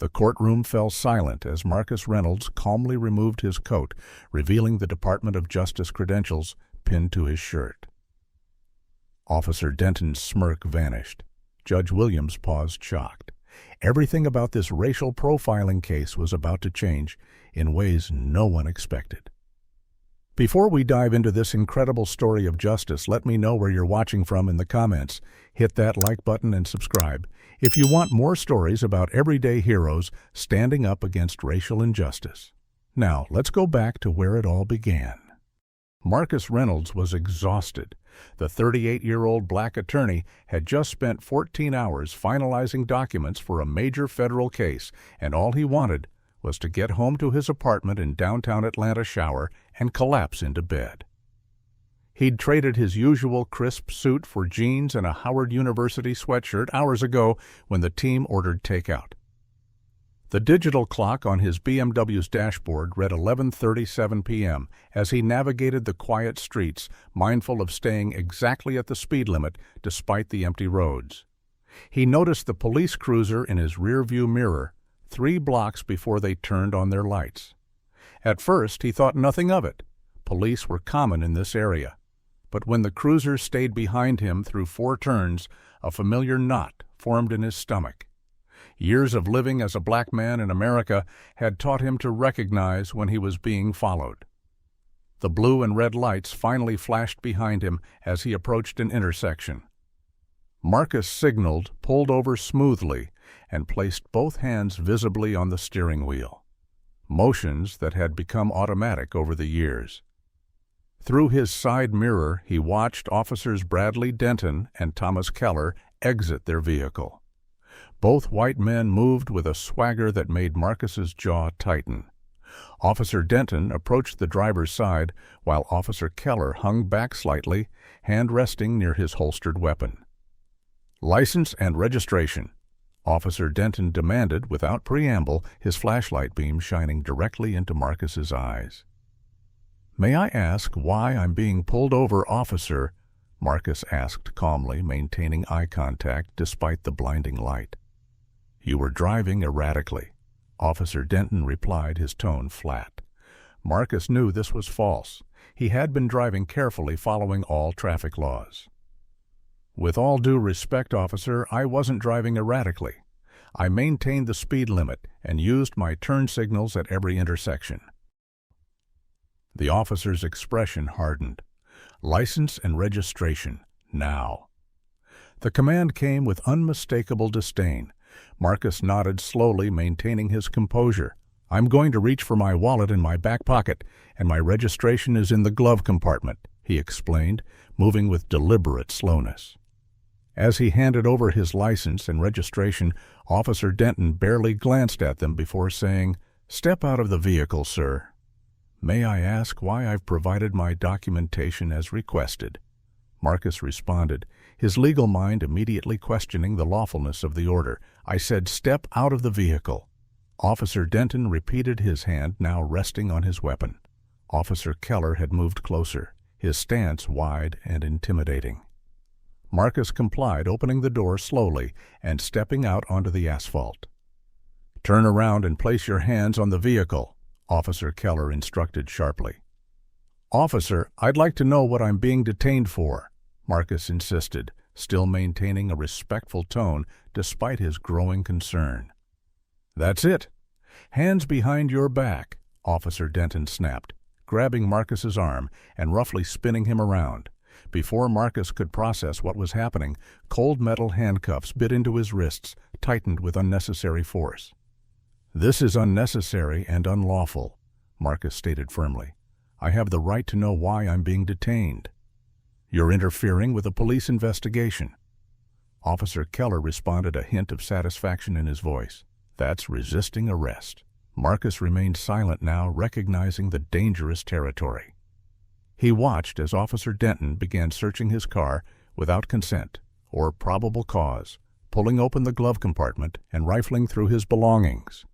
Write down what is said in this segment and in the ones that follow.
The courtroom fell silent as Marcus Reynolds calmly removed his coat, revealing the Department of Justice credentials pinned to his shirt. Officer Denton's smirk vanished. Judge Williams paused, shocked. Everything about this racial profiling case was about to change in ways no one expected. Before we dive into this incredible story of justice, let me know where you're watching from in the comments. Hit that like button and subscribe if you want more stories about everyday heroes standing up against racial injustice. Now, let's go back to where it all began. Marcus Reynolds was exhausted. The 38-year-old black attorney had just spent 14 hours finalizing documents for a major federal case, and all he wanted was to get home to his apartment in downtown Atlanta, shower, and collapse into bed. He'd traded his usual crisp suit for jeans and a Howard University sweatshirt hours ago when the team ordered takeout. The digital clock on his BMW's dashboard read 11:37 p.m. as he navigated the quiet streets, mindful of staying exactly at the speed limit despite the empty roads. He noticed the police cruiser in his rearview mirror 3 blocks before they turned on their lights. At first, he thought nothing of it. Police were common in this area. But when the cruiser stayed behind him through 4 turns, a familiar knot formed in his stomach. Years of living as a black man in America had taught him to recognize when he was being followed. The blue and red lights finally flashed behind him as he approached an intersection. Marcus signaled, pulled over smoothly, and placed both hands visibly on the steering wheel, motions that had become automatic over the years. Through his side mirror, he watched Officers Bradley Denton and Thomas Keller exit their vehicle. Both white men moved with a swagger that made Marcus's jaw tighten. Officer Denton approached the driver's side, while Officer Keller hung back slightly, hand resting near his holstered weapon. "License and registration," Officer Denton demanded without preamble, his flashlight beam shining directly into Marcus's eyes. "May I ask why I'm being pulled over, officer?" Marcus asked calmly, maintaining eye contact despite the blinding light. "You were driving erratically," Officer Denton replied, his tone flat. Marcus knew this was false. He had been driving carefully, following all traffic laws. "With all due respect, officer, I wasn't driving erratically. I maintained the speed limit and used my turn signals at every intersection." The officer's expression hardened. "License and registration, now." The command came with unmistakable disdain. Marcus nodded slowly, maintaining his composure. "I'm going to reach for my wallet in my back pocket, and my registration is in the glove compartment," he explained, moving with deliberate slowness. As he handed over his license and registration, Officer Denton barely glanced at them before saying, "Step out of the vehicle, sir." "May I ask why I've provided my documentation as requested?" Marcus responded, his legal mind immediately questioning the lawfulness of the order. "I said step out of the vehicle." Officer Denton repeated, his hand now resting on his weapon. Officer Keller had moved closer, his stance wide and intimidating. Marcus complied, opening the door slowly and stepping out onto the asphalt. "Turn around and place your hands on the vehicle," Officer Keller instructed sharply. "Officer, I'd like to know what I'm being detained for," Marcus insisted, still maintaining a respectful tone despite his growing concern. "That's it. Hands behind your back," Officer Denton snapped, grabbing Marcus's arm and roughly spinning him around. Before Marcus could process what was happening, cold metal handcuffs bit into his wrists, tightened with unnecessary force. "This is unnecessary and unlawful," Marcus stated firmly. "I have the right to know why I'm being detained." "You're interfering with a police investigation." Officer Keller responded, a hint of satisfaction in his voice. "That's resisting arrest." Marcus remained silent now, recognizing the dangerous territory. He watched as Officer Denton began searching his car without consent or probable cause, pulling open the glove compartment and rifling through his belongings.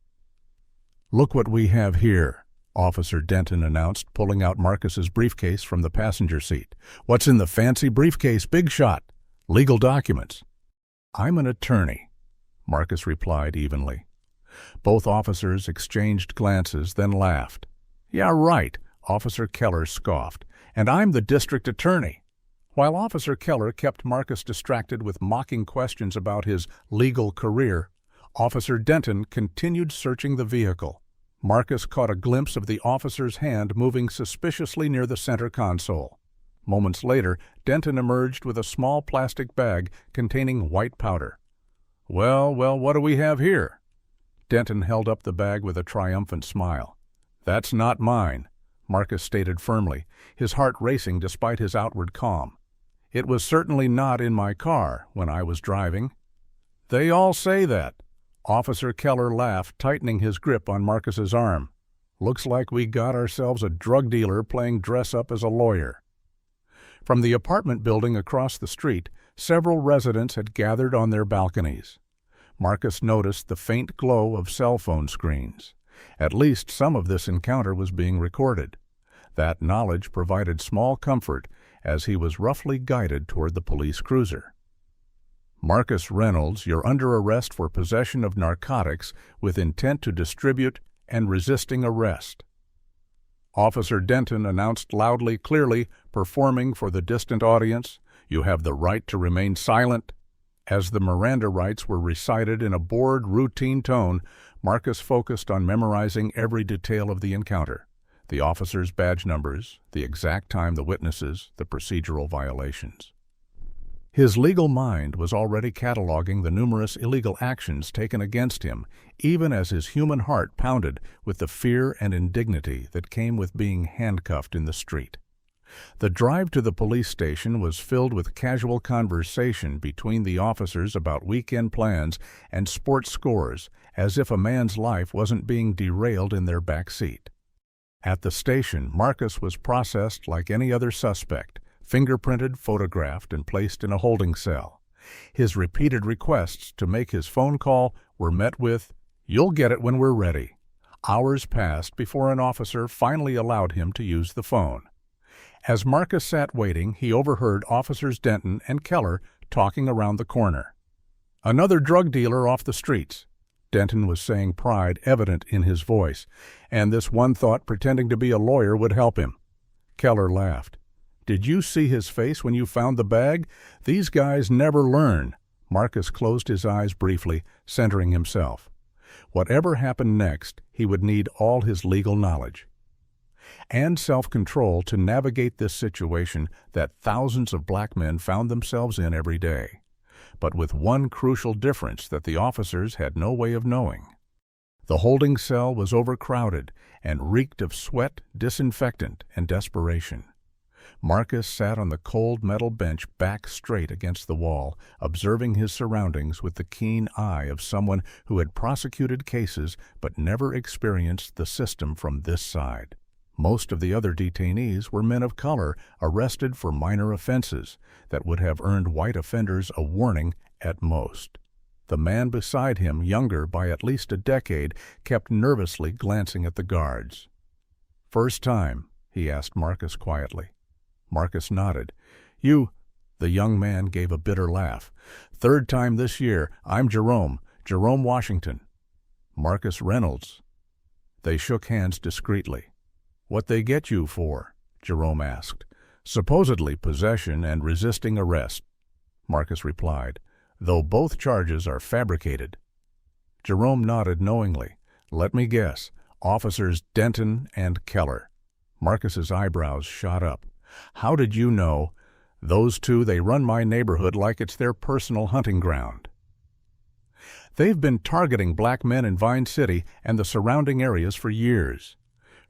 "Look what we have here," Officer Denton announced, pulling out Marcus's briefcase from the passenger seat. "What's in the fancy briefcase, big shot?" "Legal documents." "I'm an attorney," Marcus replied evenly. Both officers exchanged glances, then laughed. "Yeah, right," Officer Keller scoffed. "And I'm the district attorney." While Officer Keller kept Marcus distracted with mocking questions about his legal career, Officer Denton continued searching the vehicle. Marcus caught a glimpse of the officer's hand moving suspiciously near the center console. Moments later, Denton emerged with a small plastic bag containing white powder. Well, what do we have here?" Denton held up the bag with a triumphant smile. "That's not mine," Marcus stated firmly, his heart racing despite his outward calm. "It was certainly not in my car when I was driving." "They all say that." Officer Keller laughed, tightening his grip on Marcus's arm. "Looks like we got ourselves a drug dealer playing dress-up as a lawyer." From the apartment building across the street, several residents had gathered on their balconies. Marcus noticed the faint glow of cell phone screens. At least some of this encounter was being recorded. That knowledge provided small comfort as he was roughly guided toward the police cruiser. "Marcus Reynolds, you're under arrest for possession of narcotics with intent to distribute and resisting arrest." Officer Denton announced loudly, clearly, performing for the distant audience, "You have the right to remain silent." As the Miranda rights were recited in a bored, routine tone, Marcus focused on memorizing every detail of the encounter: the officers' badge numbers, the exact time, the witnesses, the procedural violations. His legal mind was already cataloging the numerous illegal actions taken against him, even as his human heart pounded with the fear and indignity that came with being handcuffed in the street. The drive to the police station was filled with casual conversation between the officers about weekend plans and sports scores, as if a man's life wasn't being derailed in their back seat. At the station, Marcus was processed like any other suspect, fingerprinted, photographed, and placed in a holding cell. His repeated requests to make his phone call were met with, "You'll get it when we're ready." Hours passed before an officer finally allowed him to use the phone. As Marcus sat waiting, he overheard Officers Denton and Keller talking around the corner. "Another drug dealer off the streets," Denton was saying, pride evident in his voice, "and this one thought pretending to be a lawyer would help him." Keller laughed. "Did you see his face when you found the bag? These guys never learn." Marcus closed his eyes briefly, centering himself. Whatever happened next, he would need all his legal knowledge and self-control to navigate this situation that thousands of black men found themselves in every day, but with one crucial difference that the officers had no way of knowing. The holding cell was overcrowded and reeked of sweat, disinfectant, and desperation. Marcus sat on the cold metal bench, back straight against the wall, observing his surroundings with the keen eye of someone who had prosecuted cases but never experienced the system from this side. Most of the other detainees were men of color arrested for minor offenses that would have earned white offenders a warning at most. The man beside him, younger by at least a decade, kept nervously glancing at the guards. "First time?" he asked Marcus quietly. Marcus nodded. "You—" The young man gave a bitter laugh. "Third time this year. I'm Jerome Washington." "Marcus Reynolds." They shook hands discreetly. "What they get you for?" Jerome asked. "Supposedly possession and resisting arrest," Marcus replied, "though both charges are fabricated." Jerome nodded knowingly. "Let me guess. Officers Denton and Keller." Marcus's eyebrows shot up. "How did you know?" "Those two, they run my neighborhood like it's their personal hunting ground. They've been targeting black men in Vine City and the surrounding areas for years.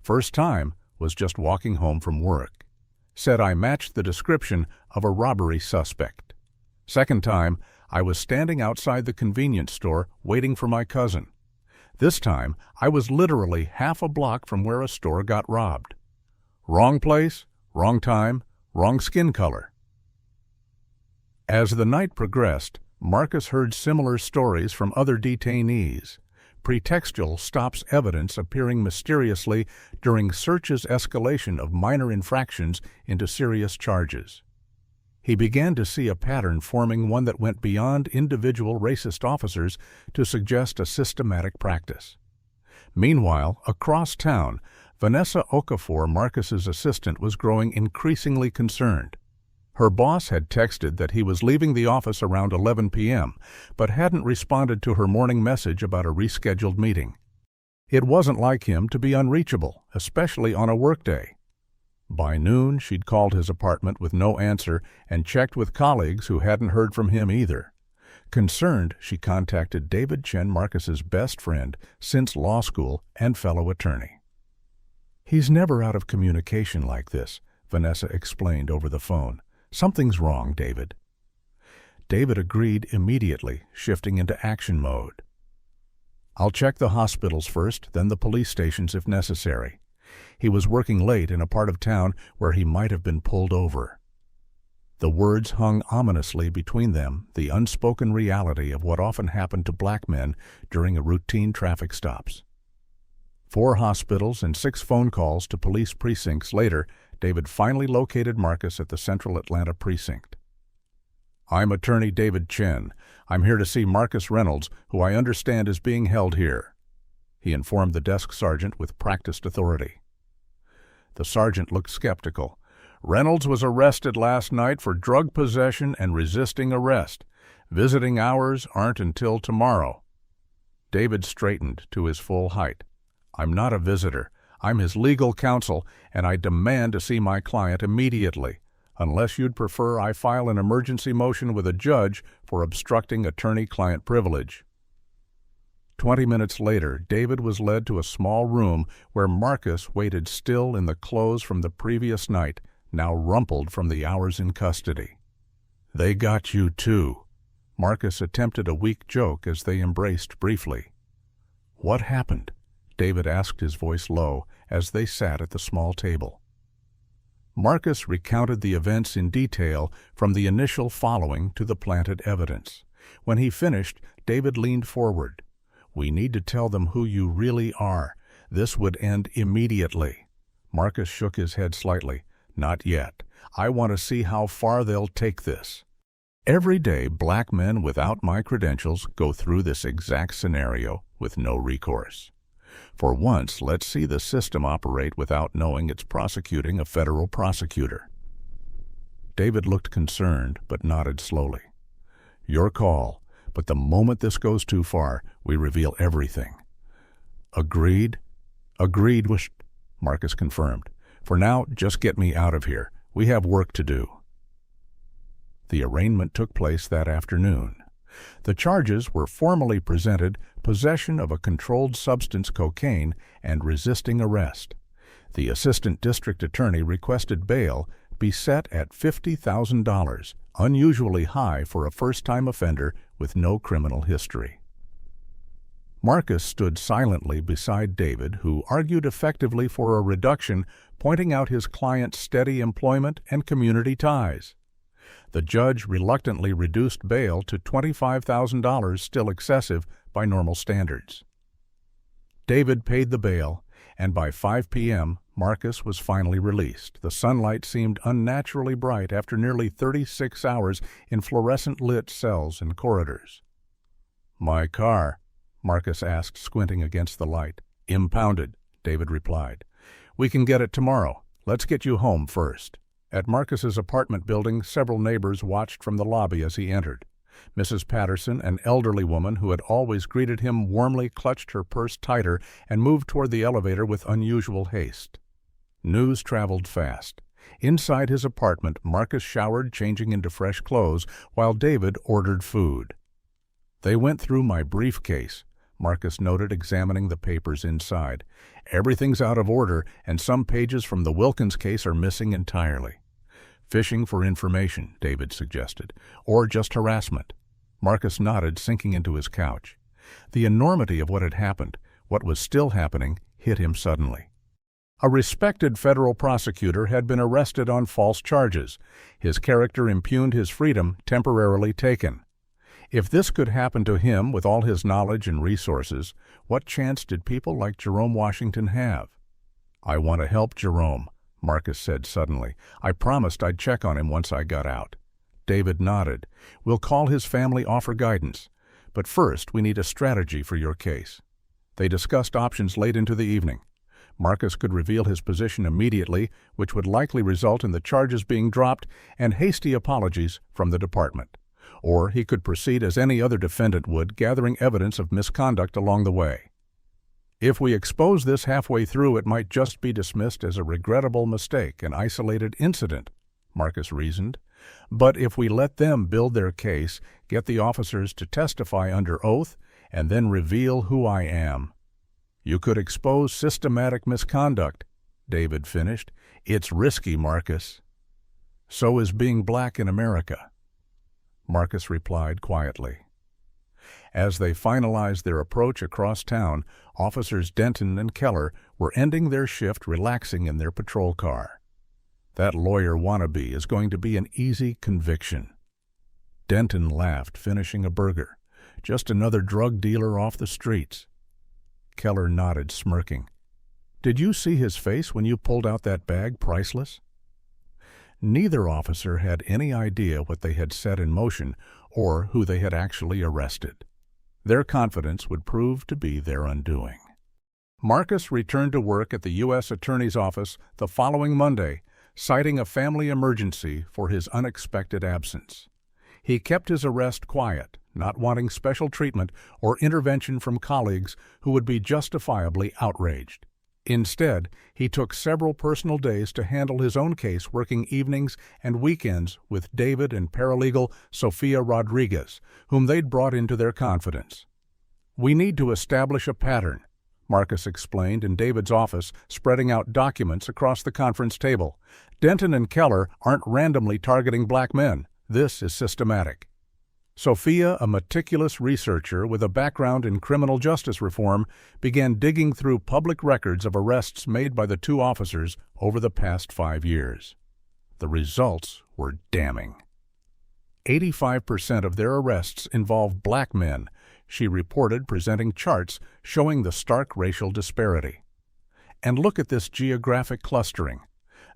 First time was just walking home from work. Said I matched the description of a robbery suspect. Second time, I was standing outside the convenience store waiting for my cousin. This time, I was literally half a block from where a store got robbed. Wrong place, wrong time, wrong skin color." As the night progressed, Marcus heard similar stories from other detainees. Pretextual stops evidence appearing mysteriously during searches escalation of minor infractions into serious charges. He began to see a pattern forming, one that went beyond individual racist officers to suggest a systematic practice. Meanwhile, across town, Vanessa Okafor, Marcus's assistant, was growing increasingly concerned. Her boss had texted that he was leaving the office around 11 p.m., but hadn't responded to her morning message about a rescheduled meeting. It wasn't like him to be unreachable, especially on a workday. By noon, she'd called his apartment with no answer and checked with colleagues who hadn't heard from him either. Concerned, she contacted David Chen, Marcus's best friend since law school and fellow attorney. "He's never out of communication like this," Vanessa explained over the phone. "Something's wrong, David." David agreed immediately, shifting into action mode. "I'll check the hospitals first, then the police stations if necessary." He was working late in a part of town where he might have been pulled over. The words hung ominously between them, the unspoken reality of what often happened to black men during a routine traffic stops. 4 hospitals and 6 phone calls to police precincts later, David finally located Marcus at the Central Atlanta precinct. "I'm attorney David Chen. I'm here to see Marcus Reynolds, who I understand is being held here," he informed the desk sergeant with practiced authority. The sergeant looked skeptical. "Reynolds was arrested last night for drug possession and resisting arrest. Visiting hours aren't until tomorrow." David straightened to his full height. "I'm not a visitor. I'm his legal counsel, and I demand to see my client immediately, unless you'd prefer I file an emergency motion with a judge for obstructing attorney-client privilege." 20 minutes later, David was led to a small room where Marcus waited still in the clothes from the previous night, now rumpled from the hours in custody. "They got you too." Marcus attempted a weak joke as they embraced briefly. "What happened?" David asked, his voice low, as they sat at the small table. Marcus recounted the events in detail, from the initial following to the planted evidence. When he finished, David leaned forward. "We need to tell them who you really are. This would end immediately." Marcus shook his head slightly. "Not yet. I want to see how far they'll take this. Every day, black men without my credentials go through this exact scenario with no recourse. For once, let's see the system operate without knowing it's prosecuting a federal prosecutor." David looked concerned, but nodded slowly. "Your call, but the moment this goes too far, we reveal everything." "Agreed?" "Agreed," Marcus confirmed. "For now, just get me out of here. We have work to do." The arraignment took place that afternoon. The charges were formally presented: possession of a controlled substance, cocaine, and resisting arrest. The assistant district attorney requested bail be set at $50,000, unusually high for a first-time offender with no criminal history. Marcus stood silently beside David, who argued effectively for a reduction, pointing out his client's steady employment and community ties. The judge reluctantly reduced bail to $25,000, still excessive by normal standards. David paid the bail, and by 5 p.m., Marcus was finally released. The sunlight seemed unnaturally bright after nearly 36 hours in fluorescent-lit cells and corridors. "My car?" Marcus asked, squinting against the light. "Impounded," David replied. "We can get it tomorrow. Let's get you home first." At Marcus's apartment building, several neighbors watched from the lobby as he entered. Mrs. Patterson, an elderly woman who had always greeted him warmly, clutched her purse tighter and moved toward the elevator with unusual haste. News traveled fast. Inside his apartment, Marcus showered, changing into fresh clothes, while David ordered food. "They went through my briefcase," Marcus noted, examining the papers inside. "Everything's out of order, and some pages from the Wilkins case are missing entirely." "Fishing for information," David suggested, "or just harassment." Marcus nodded, sinking into his couch. The enormity of what had happened, what was still happening, hit him suddenly. A respected federal prosecutor had been arrested on false charges. His character impugned, his freedom temporarily taken. If this could happen to him with all his knowledge and resources, what chance did people like Jerome Washington have? "I want to help Jerome," Marcus said suddenly. "I promised I'd check on him once I got out." David nodded. "We'll call his family, offer guidance. But first, we need a strategy for your case." They discussed options late into the evening. Marcus could reveal his position immediately, which would likely result in the charges being dropped and hasty apologies from the department. Or he could proceed as any other defendant would, gathering evidence of misconduct along the way. If we expose this halfway through, it might just be dismissed as a regrettable mistake, an isolated incident, Marcus reasoned. But if we let them build their case, get the officers to testify under oath, and then reveal who I am. You could expose systematic misconduct, David finished. It's risky, Marcus. So is being black in America, Marcus replied quietly. As they finalized their approach across town, Officers Denton and Keller were ending their shift relaxing in their patrol car. That lawyer wannabe is going to be an easy conviction. Denton laughed, finishing a burger. Just another drug dealer off the streets. Keller nodded, smirking. Did you see his face when you pulled out that bag, Priceless? Neither officer had any idea what they had set in motion or who they had actually arrested. Their confidence would prove to be their undoing. Marcus returned to work at the U.S. Attorney's Office the following Monday, citing a family emergency for his unexpected absence. He kept his arrest quiet, not wanting special treatment or intervention from colleagues who would be justifiably outraged. Instead, he took several personal days to handle his own case, working evenings and weekends with David and paralegal Sofia Rodriguez, whom they'd brought into their confidence. "We need to establish a pattern," Marcus explained in David's office, spreading out documents across the conference table. "Denton and Keller aren't randomly targeting black men. This is systematic." Sofia, a meticulous researcher with a background in criminal justice reform, began digging through public records of arrests made by the two officers over the past 5 years. The results were damning. 85% of their arrests involved black men, she reported, presenting charts showing the stark racial disparity. And look at this geographic clustering.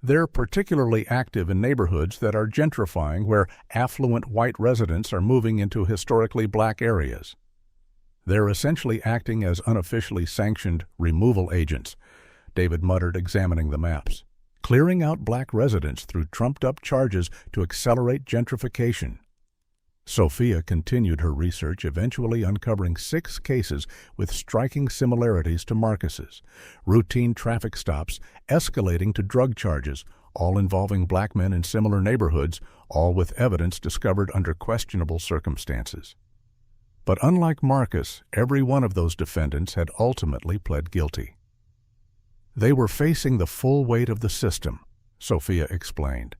They're particularly active in neighborhoods that are gentrifying, where affluent white residents are moving into historically black areas. They're essentially acting as unofficially sanctioned removal agents, David muttered, examining the maps, clearing out black residents through trumped-up charges to accelerate gentrification. Sofia continued her research, eventually uncovering 6 cases with striking similarities to Marcus's. Routine traffic stops escalating to drug charges, all involving black men in similar neighborhoods, all with evidence discovered under questionable circumstances. But unlike Marcus, every one of those defendants had ultimately pled guilty. They were facing the full weight of the system, Sofia explained.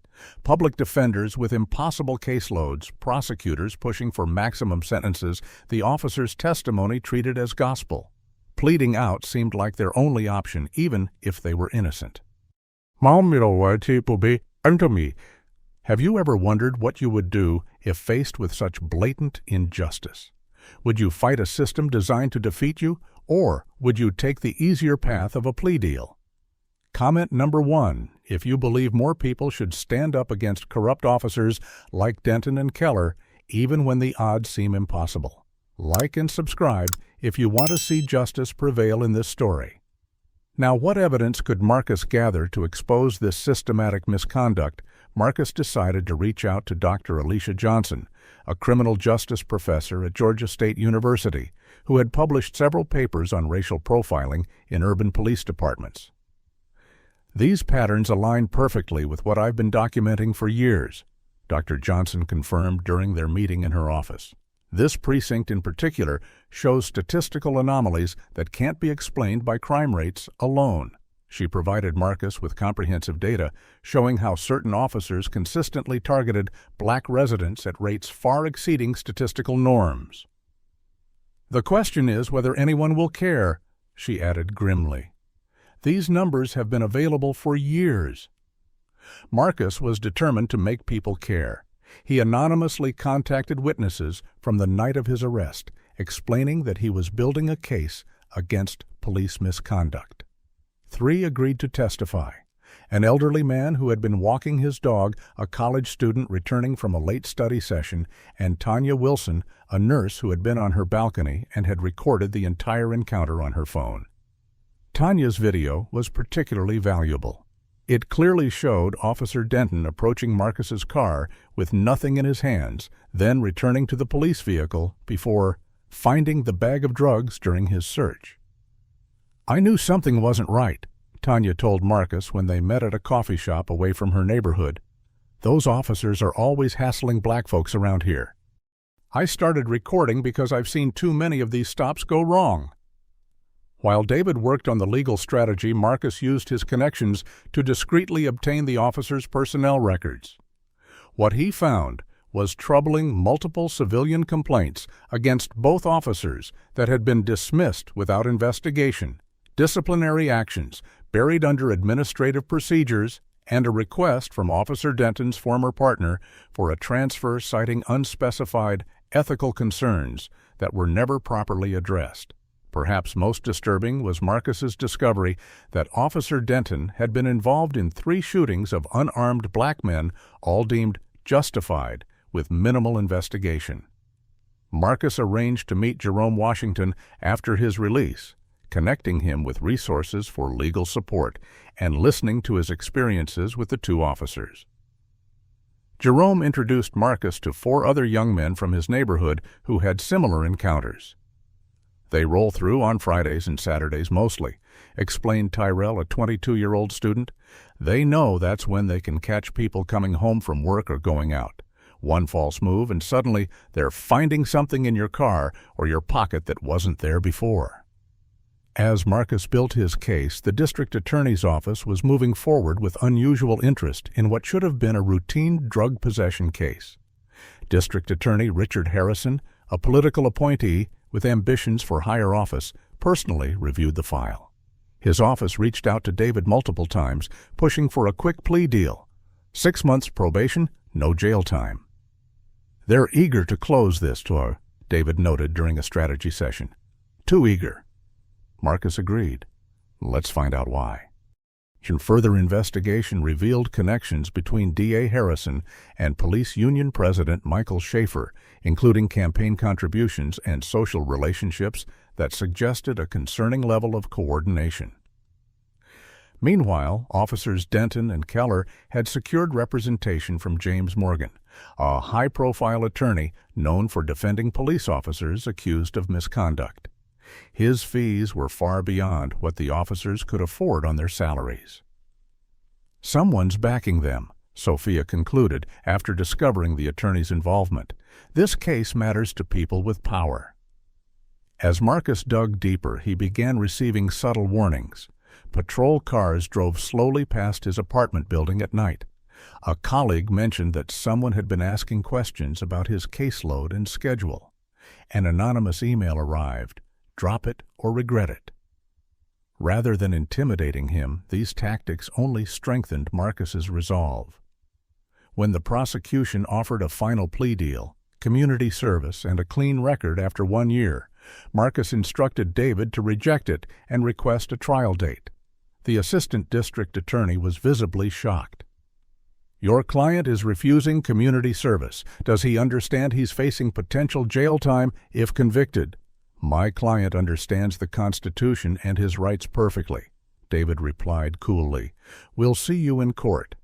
Public defenders with impossible caseloads, prosecutors pushing for maximum sentences, the officers' testimony treated as gospel. Pleading out seemed like their only option, even if they were innocent. Have you ever wondered what you would do if faced with such blatant injustice? Would you fight a system designed to defeat you, or would you take the easier path of a plea deal? Comment number 1, if you believe more people should stand up against corrupt officers like Denton and Keller, even when the odds seem impossible. Like and subscribe if you want to see justice prevail in this story. Now, what evidence could Marcus gather to expose this systematic misconduct? Marcus decided to reach out to Dr. Alicia Johnson, a criminal justice professor at Georgia State University, who had published several papers on racial profiling in urban police departments. "These patterns align perfectly with what I've been documenting for years," Dr. Johnson confirmed during their meeting in her office. "This precinct in particular shows statistical anomalies that can't be explained by crime rates alone." She provided Marcus with comprehensive data showing how certain officers consistently targeted black residents at rates far exceeding statistical norms. "The question is whether anyone will care," she added grimly. "These numbers have been available for years." Marcus was determined to make people care. He anonymously contacted witnesses from the night of his arrest, explaining that he was building a case against police misconduct. 3 agreed to testify. An elderly man who had been walking his dog, a college student returning from a late study session, and Tanya Wilson, a nurse who had been on her balcony and had recorded the entire encounter on her phone. Tanya's video was particularly valuable. It clearly showed Officer Denton approaching Marcus's car with nothing in his hands, then returning to the police vehicle before finding the bag of drugs during his search. "I knew something wasn't right," Tanya told Marcus when they met at a coffee shop away from her neighborhood. "Those officers are always hassling black folks around here. I started recording because I've seen too many of these stops go wrong." While David worked on the legal strategy, Marcus used his connections to discreetly obtain the officers' personnel records. What he found was troubling multiple civilian complaints against both officers that had been dismissed without investigation, disciplinary actions buried under administrative procedures, and a request from Officer Denton's former partner for a transfer citing unspecified ethical concerns that were never properly addressed. Perhaps most disturbing was Marcus's discovery that Officer Denton had been involved in 3 shootings of unarmed black men, all deemed justified, with minimal investigation. Marcus arranged to meet Jerome Washington after his release, connecting him with resources for legal support and listening to his experiences with the 2 officers. Jerome introduced Marcus to 4 other young men from his neighborhood who had similar encounters. "They roll through on Fridays and Saturdays mostly," explained Tyrell, a 22-year-old student. "They know that's when they can catch people coming home from work or going out. One false move and suddenly they're finding something in your car or your pocket that wasn't there before." As Marcus built his case, the district attorney's office was moving forward with unusual interest in what should have been a routine drug possession case. District Attorney Richard Harrison, a political appointee with ambitions for higher office, personally reviewed the file. His office reached out to David multiple times, pushing for a quick plea deal. 6 months probation, no jail time. "They're eager to close this tour," David noted during a strategy session. "Too eager." Marcus agreed. "Let's find out why." Further investigation revealed connections between D.A. Harrison and Police Union President Michael Schaefer, including campaign contributions and social relationships that suggested a concerning level of coordination. Meanwhile, Officers Denton and Keller had secured representation from James Morgan, a high-profile attorney known for defending police officers accused of misconduct. His fees were far beyond what the officers could afford on their salaries. "Someone's backing them," Sophia concluded after discovering the attorney's involvement. "This case matters to people with power." As Marcus dug deeper, he began receiving subtle warnings. Patrol cars drove slowly past his apartment building at night. A colleague mentioned that someone had been asking questions about his caseload and schedule. An anonymous email arrived. "Drop it or regret it." Rather than intimidating him, these tactics only strengthened Marcus's resolve. When the prosecution offered a final plea deal, community service, and a clean record after 1 year, Marcus instructed David to reject it and request a trial date. The assistant district attorney was visibly shocked. "Your client is refusing community service. Does he understand he's facing potential jail time if convicted?" "My client understands the Constitution and his rights perfectly," David replied coolly. "We'll see you in court."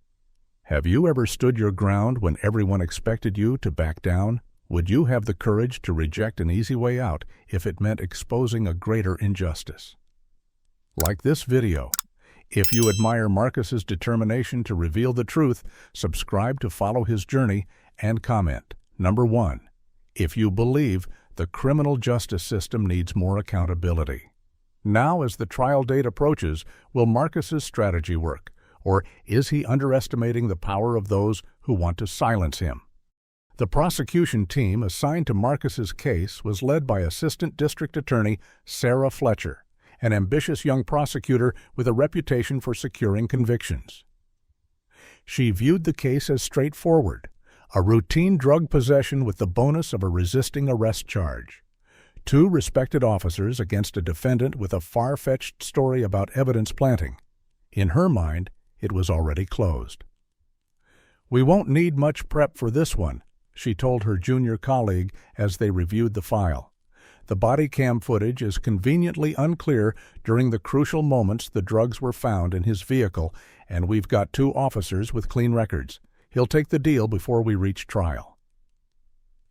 "Have you ever stood your ground when everyone expected you to back down? Would you have the courage to reject an easy way out if it meant exposing a greater injustice?" Like this video. If you admire Marcus's determination to reveal the truth, subscribe to follow his journey and comment. Number 1. If you believe the criminal justice system needs more accountability. Now, as the trial date approaches, will Marcus's strategy work, or is he underestimating the power of those who want to silence him? The prosecution team assigned to Marcus's case was led by Assistant District Attorney Sarah Fletcher, an ambitious young prosecutor with a reputation for securing convictions. She viewed the case as straightforward, a routine drug possession with the bonus of a resisting arrest charge. 2 respected officers against a defendant with a far-fetched story about evidence planting. In her mind, It was already closed. "We won't need much prep for this one," she told her junior colleague as they reviewed the file. "The body cam footage is conveniently unclear during the crucial moments the drugs were found in his vehicle, and we've got 2 officers with clean records. He'll take the deal before we reach trial."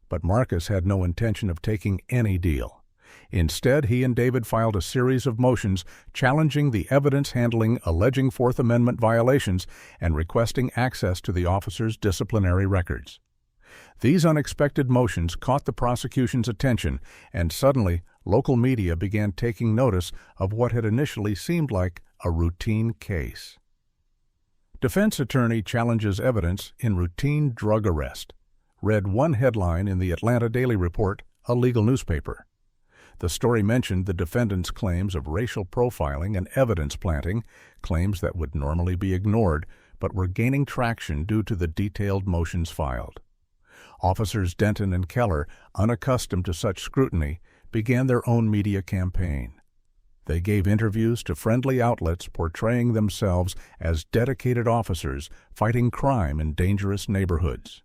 But Marcus had no intention of taking any deal. Instead, he and David filed a series of motions challenging the evidence handling alleging Fourth Amendment violations and requesting access to the officers' disciplinary records. These unexpected motions caught the prosecution's attention, and suddenly local media began taking notice of what had initially seemed like a routine case. Defense attorney challenges evidence in routine drug arrest, read one headline in the Atlanta Daily Report, a legal newspaper. The story mentioned the defendant's claims of racial profiling and evidence planting, claims that would normally be ignored, but were gaining traction due to the detailed motions filed. Officers Denton and Keller, unaccustomed to such scrutiny, began their own media campaign. They gave interviews to friendly outlets portraying themselves as dedicated officers fighting crime in dangerous neighborhoods.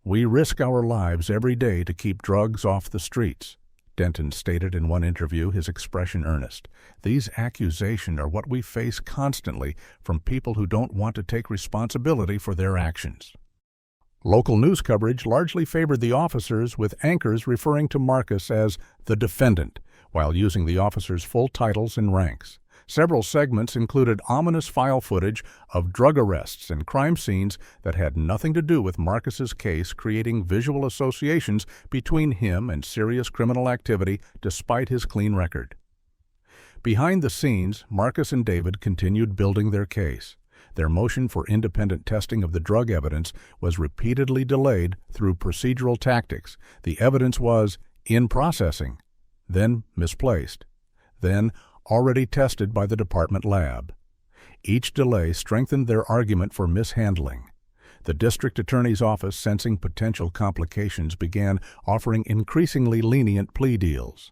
"We risk our lives every day to keep drugs off the streets," Denton stated in one interview, his expression earnest. "These accusations are what we face constantly from people who don't want to take responsibility for their actions." Local news coverage largely favored the officers, with anchors referring to Marcus as the defendant, while using the officers' full titles and ranks. Several segments included ominous file footage of drug arrests and crime scenes that had nothing to do with Marcus's case, creating visual associations between him and serious criminal activity despite his clean record. Behind the scenes, Marcus and David continued building their case. Their motion for independent testing of the drug evidence was repeatedly delayed through procedural tactics. The evidence was in processing, then misplaced, then already tested by the department lab. Each delay strengthened their argument for mishandling. The district attorney's office, sensing potential complications, began offering increasingly lenient plea deals.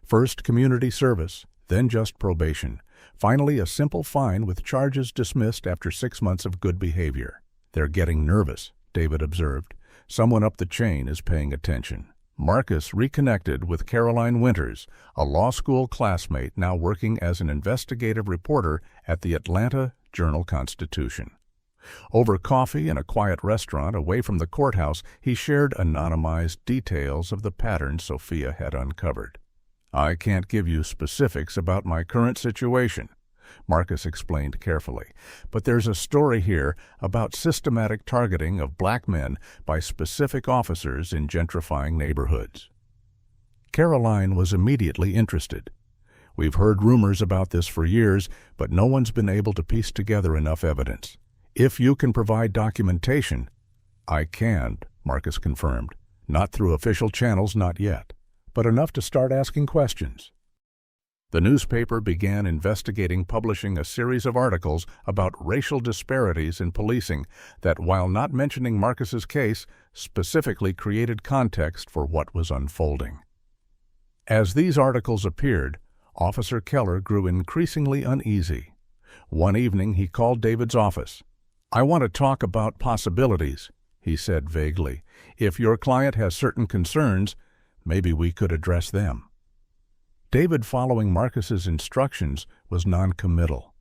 First community service, then just probation. Finally, a simple fine with charges dismissed after 6 months of good behavior. "They're getting nervous," David observed. "Someone up the chain is paying attention." Marcus reconnected with Caroline Winters, a law school classmate now working as an investigative reporter at the Atlanta Journal-Constitution. Over coffee in a quiet restaurant away from the courthouse, he shared anonymized details of the pattern Sophia had uncovered. "I can't give you specifics about my current situation," Marcus explained carefully, "but there's a story here about systematic targeting of black men by specific officers in gentrifying neighborhoods." Caroline was immediately interested. "We've heard rumors about this for years, but no one's been able to piece together enough evidence. If you can provide documentation—" "I can," Marcus confirmed. "Not through official channels, not yet, but enough to start asking questions." The newspaper began investigating, publishing a series of articles about racial disparities in policing that, while not mentioning Marcus's case, specifically created context for what was unfolding. As these articles appeared, Officer Keller grew increasingly uneasy. One evening he called David's office. "I want to talk about possibilities," he said vaguely. "If your client has certain concerns, maybe we could address them." David, following Marcus's instructions, was noncommittal.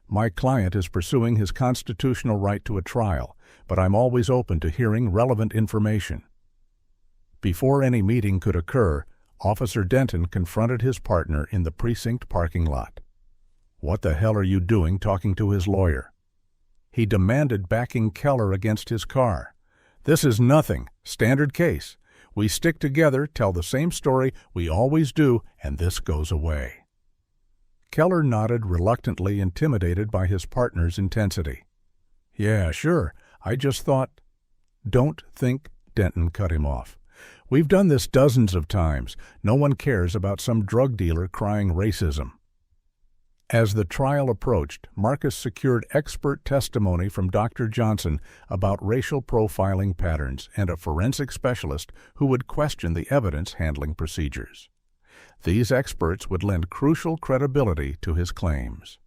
"My client is pursuing his constitutional right to a trial, but I'm always open to hearing relevant information." Before any meeting could occur, Officer Denton confronted his partner in the precinct parking lot. "What the hell are you doing talking to his lawyer?" He demanded, backing Keller against his car. "This is nothing. Standard case. We stick together, tell the same story we always do, and this goes away." Keller nodded, reluctantly, intimidated by his partner's intensity. "Yeah, sure. I just thought—" "Don't think," Denton cut him off. "We've done this dozens of times. No one cares about some drug dealer crying racism." As the trial approached, Marcus secured expert testimony from Dr. Johnson about racial profiling patterns and a forensic specialist who would question the evidence handling procedures. These experts would lend crucial credibility to his claims.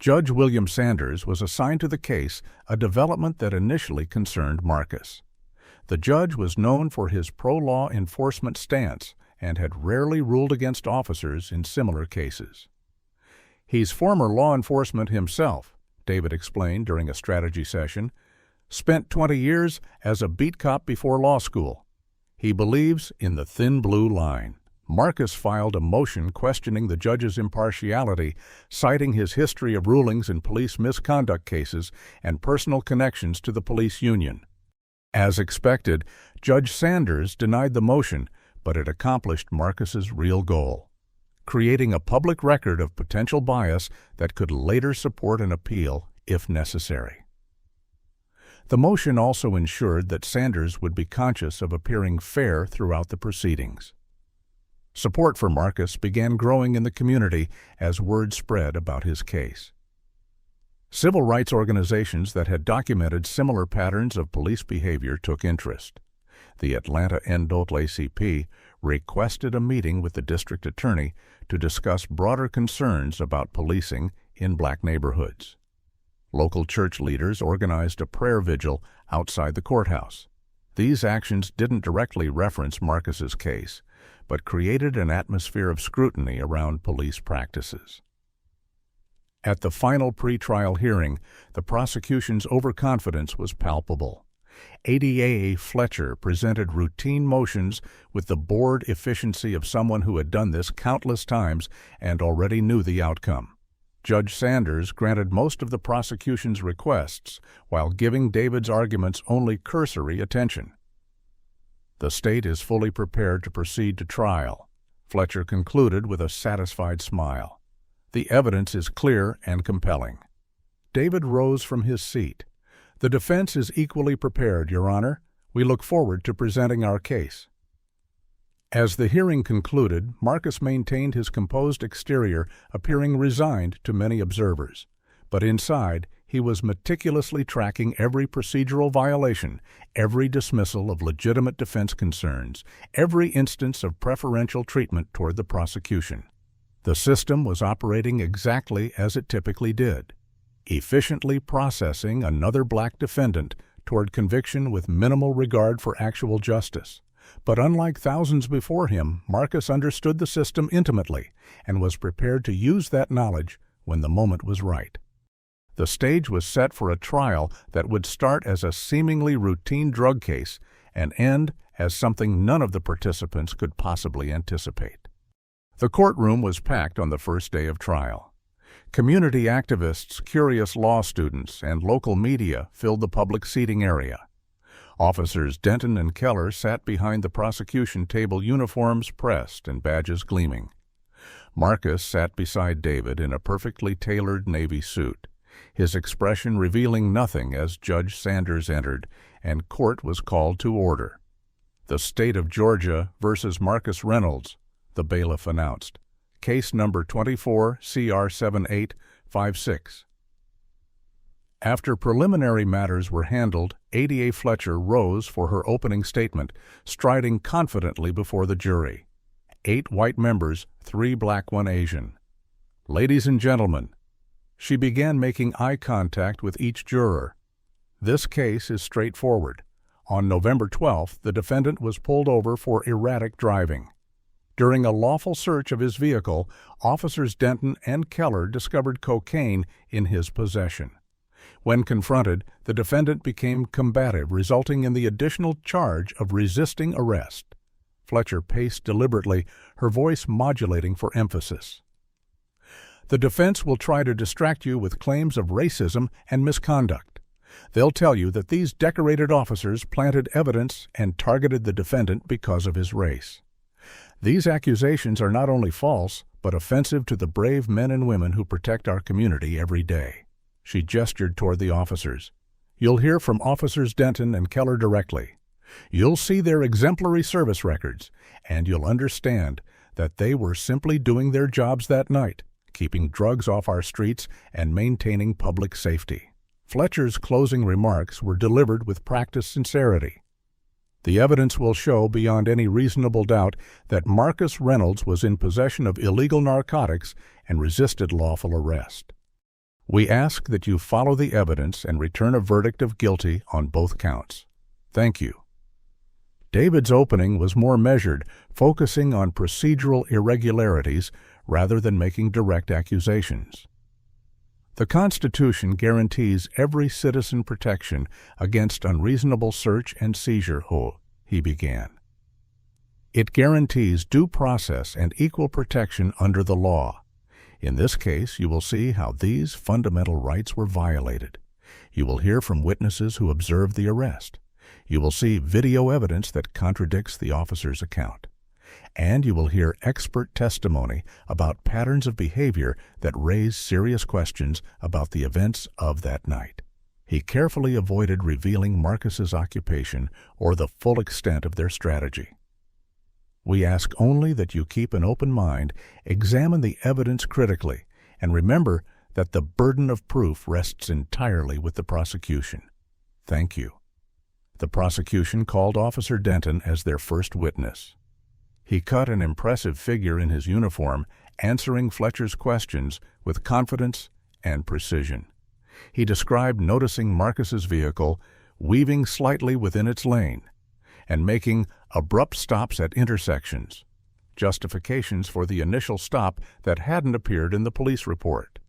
Judge William Sanders was assigned to the case, a development that initially concerned Marcus. The judge was known for his pro-law enforcement stance and had rarely ruled against officers in similar cases. "He's former law enforcement himself," David explained during a strategy session. "Spent 20 years as a beat cop before law school. He believes in the thin blue line." Marcus filed a motion questioning the judge's impartiality, citing his history of rulings in police misconduct cases and personal connections to the police union. As expected, Judge Sanders denied the motion, but it accomplished Marcus's real goal, creating a public record of potential bias that could later support an appeal if necessary. The motion also ensured that Sanders would be conscious of appearing fair throughout the proceedings. Support for Marcus began growing in the community as word spread about his case. Civil rights organizations that had documented similar patterns of police behavior took interest. The Atlanta NAACP requested a meeting with the district attorney to discuss broader concerns about policing in black neighborhoods. Local church leaders organized a prayer vigil outside the courthouse. These actions didn't directly reference Marcus's case, but created an atmosphere of scrutiny around police practices. At the final pretrial hearing, the prosecution's overconfidence was palpable. ADA Fletcher presented routine motions with the bored efficiency of someone who had done this countless times and already knew the outcome. Judge Sanders granted most of the prosecution's requests while giving David's arguments only cursory attention. "The state is fully prepared to proceed to trial," Fletcher concluded with a satisfied smile. "The evidence is clear and compelling." David rose from his seat. "The defense is equally prepared, Your Honor. We look forward to presenting our case." As the hearing concluded, Marcus maintained his composed exterior, appearing resigned to many observers. But inside, he was meticulously tracking every procedural violation, every dismissal of legitimate defense concerns, every instance of preferential treatment toward the prosecution. The system was operating exactly as it typically did, efficiently processing another black defendant toward conviction with minimal regard for actual justice. But unlike thousands before him, Marcus understood the system intimately and was prepared to use that knowledge when the moment was right. The stage was set for a trial that would start as a seemingly routine drug case and end as something none of the participants could possibly anticipate. The courtroom was packed on the first day of trial. Community activists, curious law students, and local media filled the public seating area. Officers Denton and Keller sat behind the prosecution table, uniforms pressed and badges gleaming. Marcus sat beside David in a perfectly tailored navy suit, his expression revealing nothing as Judge Sanders entered and court was called to order. "The State of Georgia versus Marcus Reynolds," the bailiff announced. "Case number 24 CR 7856. After preliminary matters were handled, ADA Fletcher rose for her opening statement, striding confidently before the jury. 8 white members, 3 black, 1 Asian. "Ladies and gentlemen," she began, making eye contact with each juror. "This case is straightforward. On November 12th, the defendant was pulled over for erratic driving. During a lawful search of his vehicle, officers Denton and Keller discovered cocaine in his possession. When confronted, the defendant became combative, resulting in the additional charge of resisting arrest." Fletcher paced deliberately, her voice modulating for emphasis. "The defense will try to distract you with claims of racism and misconduct. They'll tell you that these decorated officers planted evidence and targeted the defendant because of his race. These accusations are not only false, but offensive to the brave men and women who protect our community every day." She gestured toward the officers. "You'll hear from Officers Denton and Keller directly. You'll see their exemplary service records, and you'll understand that they were simply doing their jobs that night, keeping drugs off our streets and maintaining public safety." Fletcher's closing remarks were delivered with practiced sincerity. "The evidence will show beyond any reasonable doubt that Marcus Reynolds was in possession of illegal narcotics and resisted lawful arrest. We ask that you follow the evidence and return a verdict of guilty on both counts. Thank you." David's opening was more measured, focusing on procedural irregularities rather than making direct accusations. "The Constitution guarantees every citizen protection against unreasonable search and seizure," he began. "It guarantees due process and equal protection under the law. In this case, you will see how these fundamental rights were violated. You will hear from witnesses who observed the arrest. You will see video evidence that contradicts the officer's account. And you will hear expert testimony about patterns of behavior that raise serious questions about the events of that night." He carefully avoided revealing Marcus's occupation or the full extent of their strategy. "We ask only that you keep an open mind, examine the evidence critically, and remember that the burden of proof rests entirely with the prosecution. Thank you." The prosecution called Officer Denton as their first witness. He cut an impressive figure in his uniform, answering Fletcher's questions with confidence and precision. He described noticing Marcus's vehicle weaving slightly within its lane and making abrupt stops at intersections, justifications for the initial stop that hadn't appeared in the police report.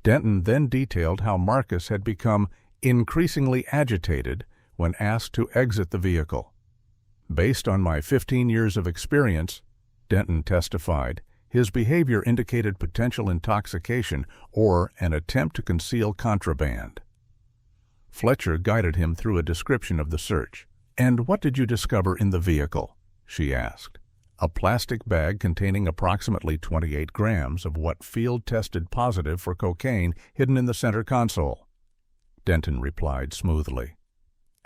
Denton then detailed how Marcus had become increasingly agitated when asked to exit the vehicle. "Based on my 15 years of experience," Denton testified, "his behavior indicated potential intoxication or an attempt to conceal contraband." Fletcher guided him through a description of the search. "And what did you discover in the vehicle?" she asked. "A plastic bag containing approximately 28 grams of what field tested positive for cocaine hidden in the center console," Denton replied smoothly.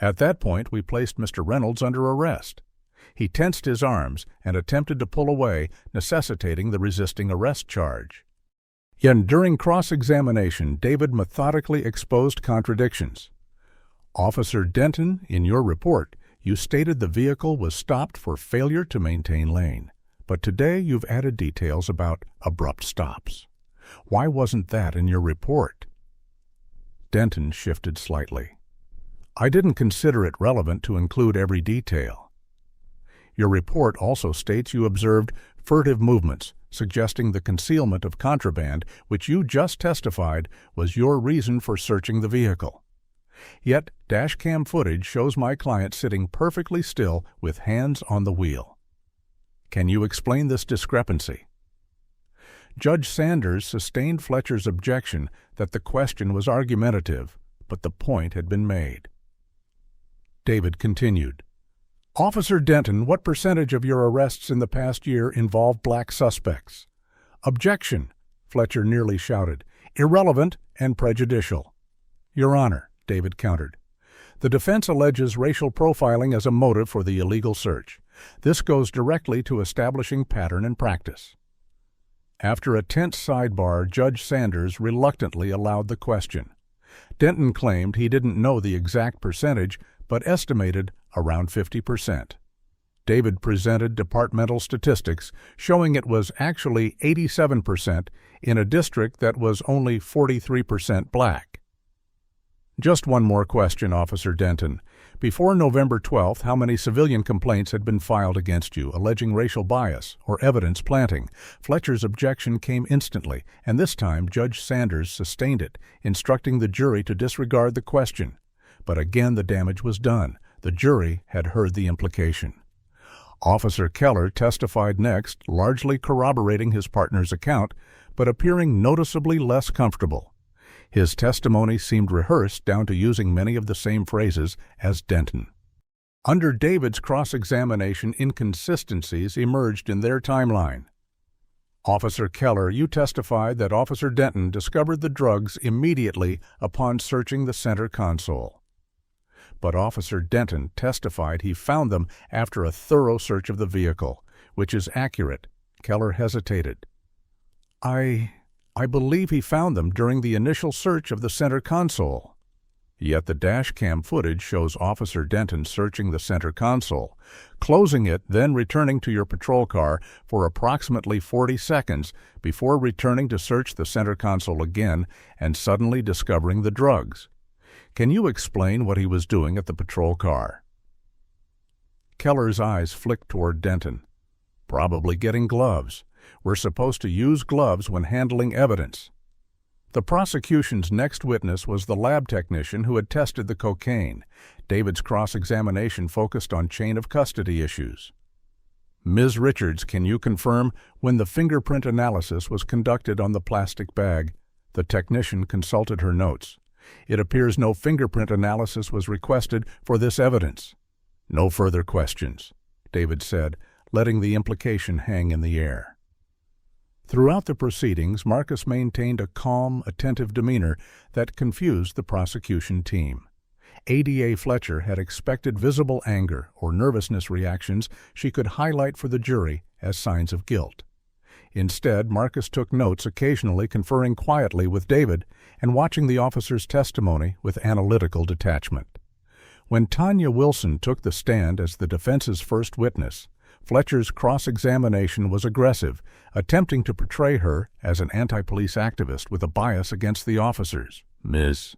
"At that point, we placed Mr. Reynolds under arrest. He tensed his arms and attempted to pull away, necessitating the resisting arrest charge. Yet during cross-examination, David methodically exposed contradictions. Officer Denton, in your report, you stated the vehicle was stopped for failure to maintain lane, but today you've added details about abrupt stops. Why wasn't that in your report?" Denton shifted slightly. "I didn't consider it relevant to include every detail. Your report also states you observed furtive movements, suggesting the concealment of contraband, which you just testified was your reason for searching the vehicle. Yet, dashcam footage shows my client sitting perfectly still with hands on the wheel. Can you explain this discrepancy?" Judge Sanders sustained Fletcher's objection that the question was argumentative, but the point had been made. David continued. "Officer Denton, what percentage of your arrests in the past year involved black suspects?" "Objection," Fletcher nearly shouted. "Irrelevant and prejudicial." "Your Honor," David countered, "the defense alleges racial profiling as a motive for the illegal search. This goes directly to establishing pattern and practice." After a tense sidebar, Judge Sanders reluctantly allowed the question. Denton claimed he didn't know the exact percentage, but estimated around 50%. David presented departmental statistics showing it was actually 87% in a district that was only 43% black. "Just one more question, Officer Denton. Before November 12th, how many civilian complaints had been filed against you alleging racial bias or evidence planting?" Fletcher's objection came instantly, and this time Judge Sanders sustained it, instructing the jury to disregard the question. But again the damage was done. The jury had heard the implication. Officer Keller testified next, largely corroborating his partner's account, but appearing noticeably less comfortable. His testimony seemed rehearsed down to using many of the same phrases as Denton. Under David's cross-examination, inconsistencies emerged in their timeline. "Officer Keller, you testified that Officer Denton discovered the drugs immediately upon searching the center console. But Officer Denton testified he found them after a thorough search of the vehicle, which is accurate." Keller hesitated. I believe he found them during the initial search of the center console." Yet the dash cam footage shows Officer Denton searching the center console, closing it, then returning to your patrol car for approximately 40 seconds before returning to search the center console again and suddenly discovering the drugs. Can you explain what he was doing at the patrol car? Keller's eyes flicked toward Denton. Probably getting gloves. We're supposed to use gloves when handling evidence. The prosecution's next witness was the lab technician who had tested the cocaine. David's cross-examination focused on chain of custody issues. Ms. Richards, can you confirm when the fingerprint analysis was conducted on the plastic bag? The technician consulted her notes. It appears no fingerprint analysis was requested for this evidence. No further questions, David said, letting the implication hang in the air. Throughout the proceedings, Marcus maintained a calm, attentive demeanor that confused the prosecution team. ADA Fletcher had expected visible anger or nervousness reactions she could highlight for the jury as signs of guilt. Instead, Marcus took notes, occasionally conferring quietly with David and watching the officer's testimony with analytical detachment. When Tanya Wilson took the stand as the defense's first witness, Fletcher's cross-examination was aggressive, attempting to portray her as an anti-police activist with a bias against the officers. Ms.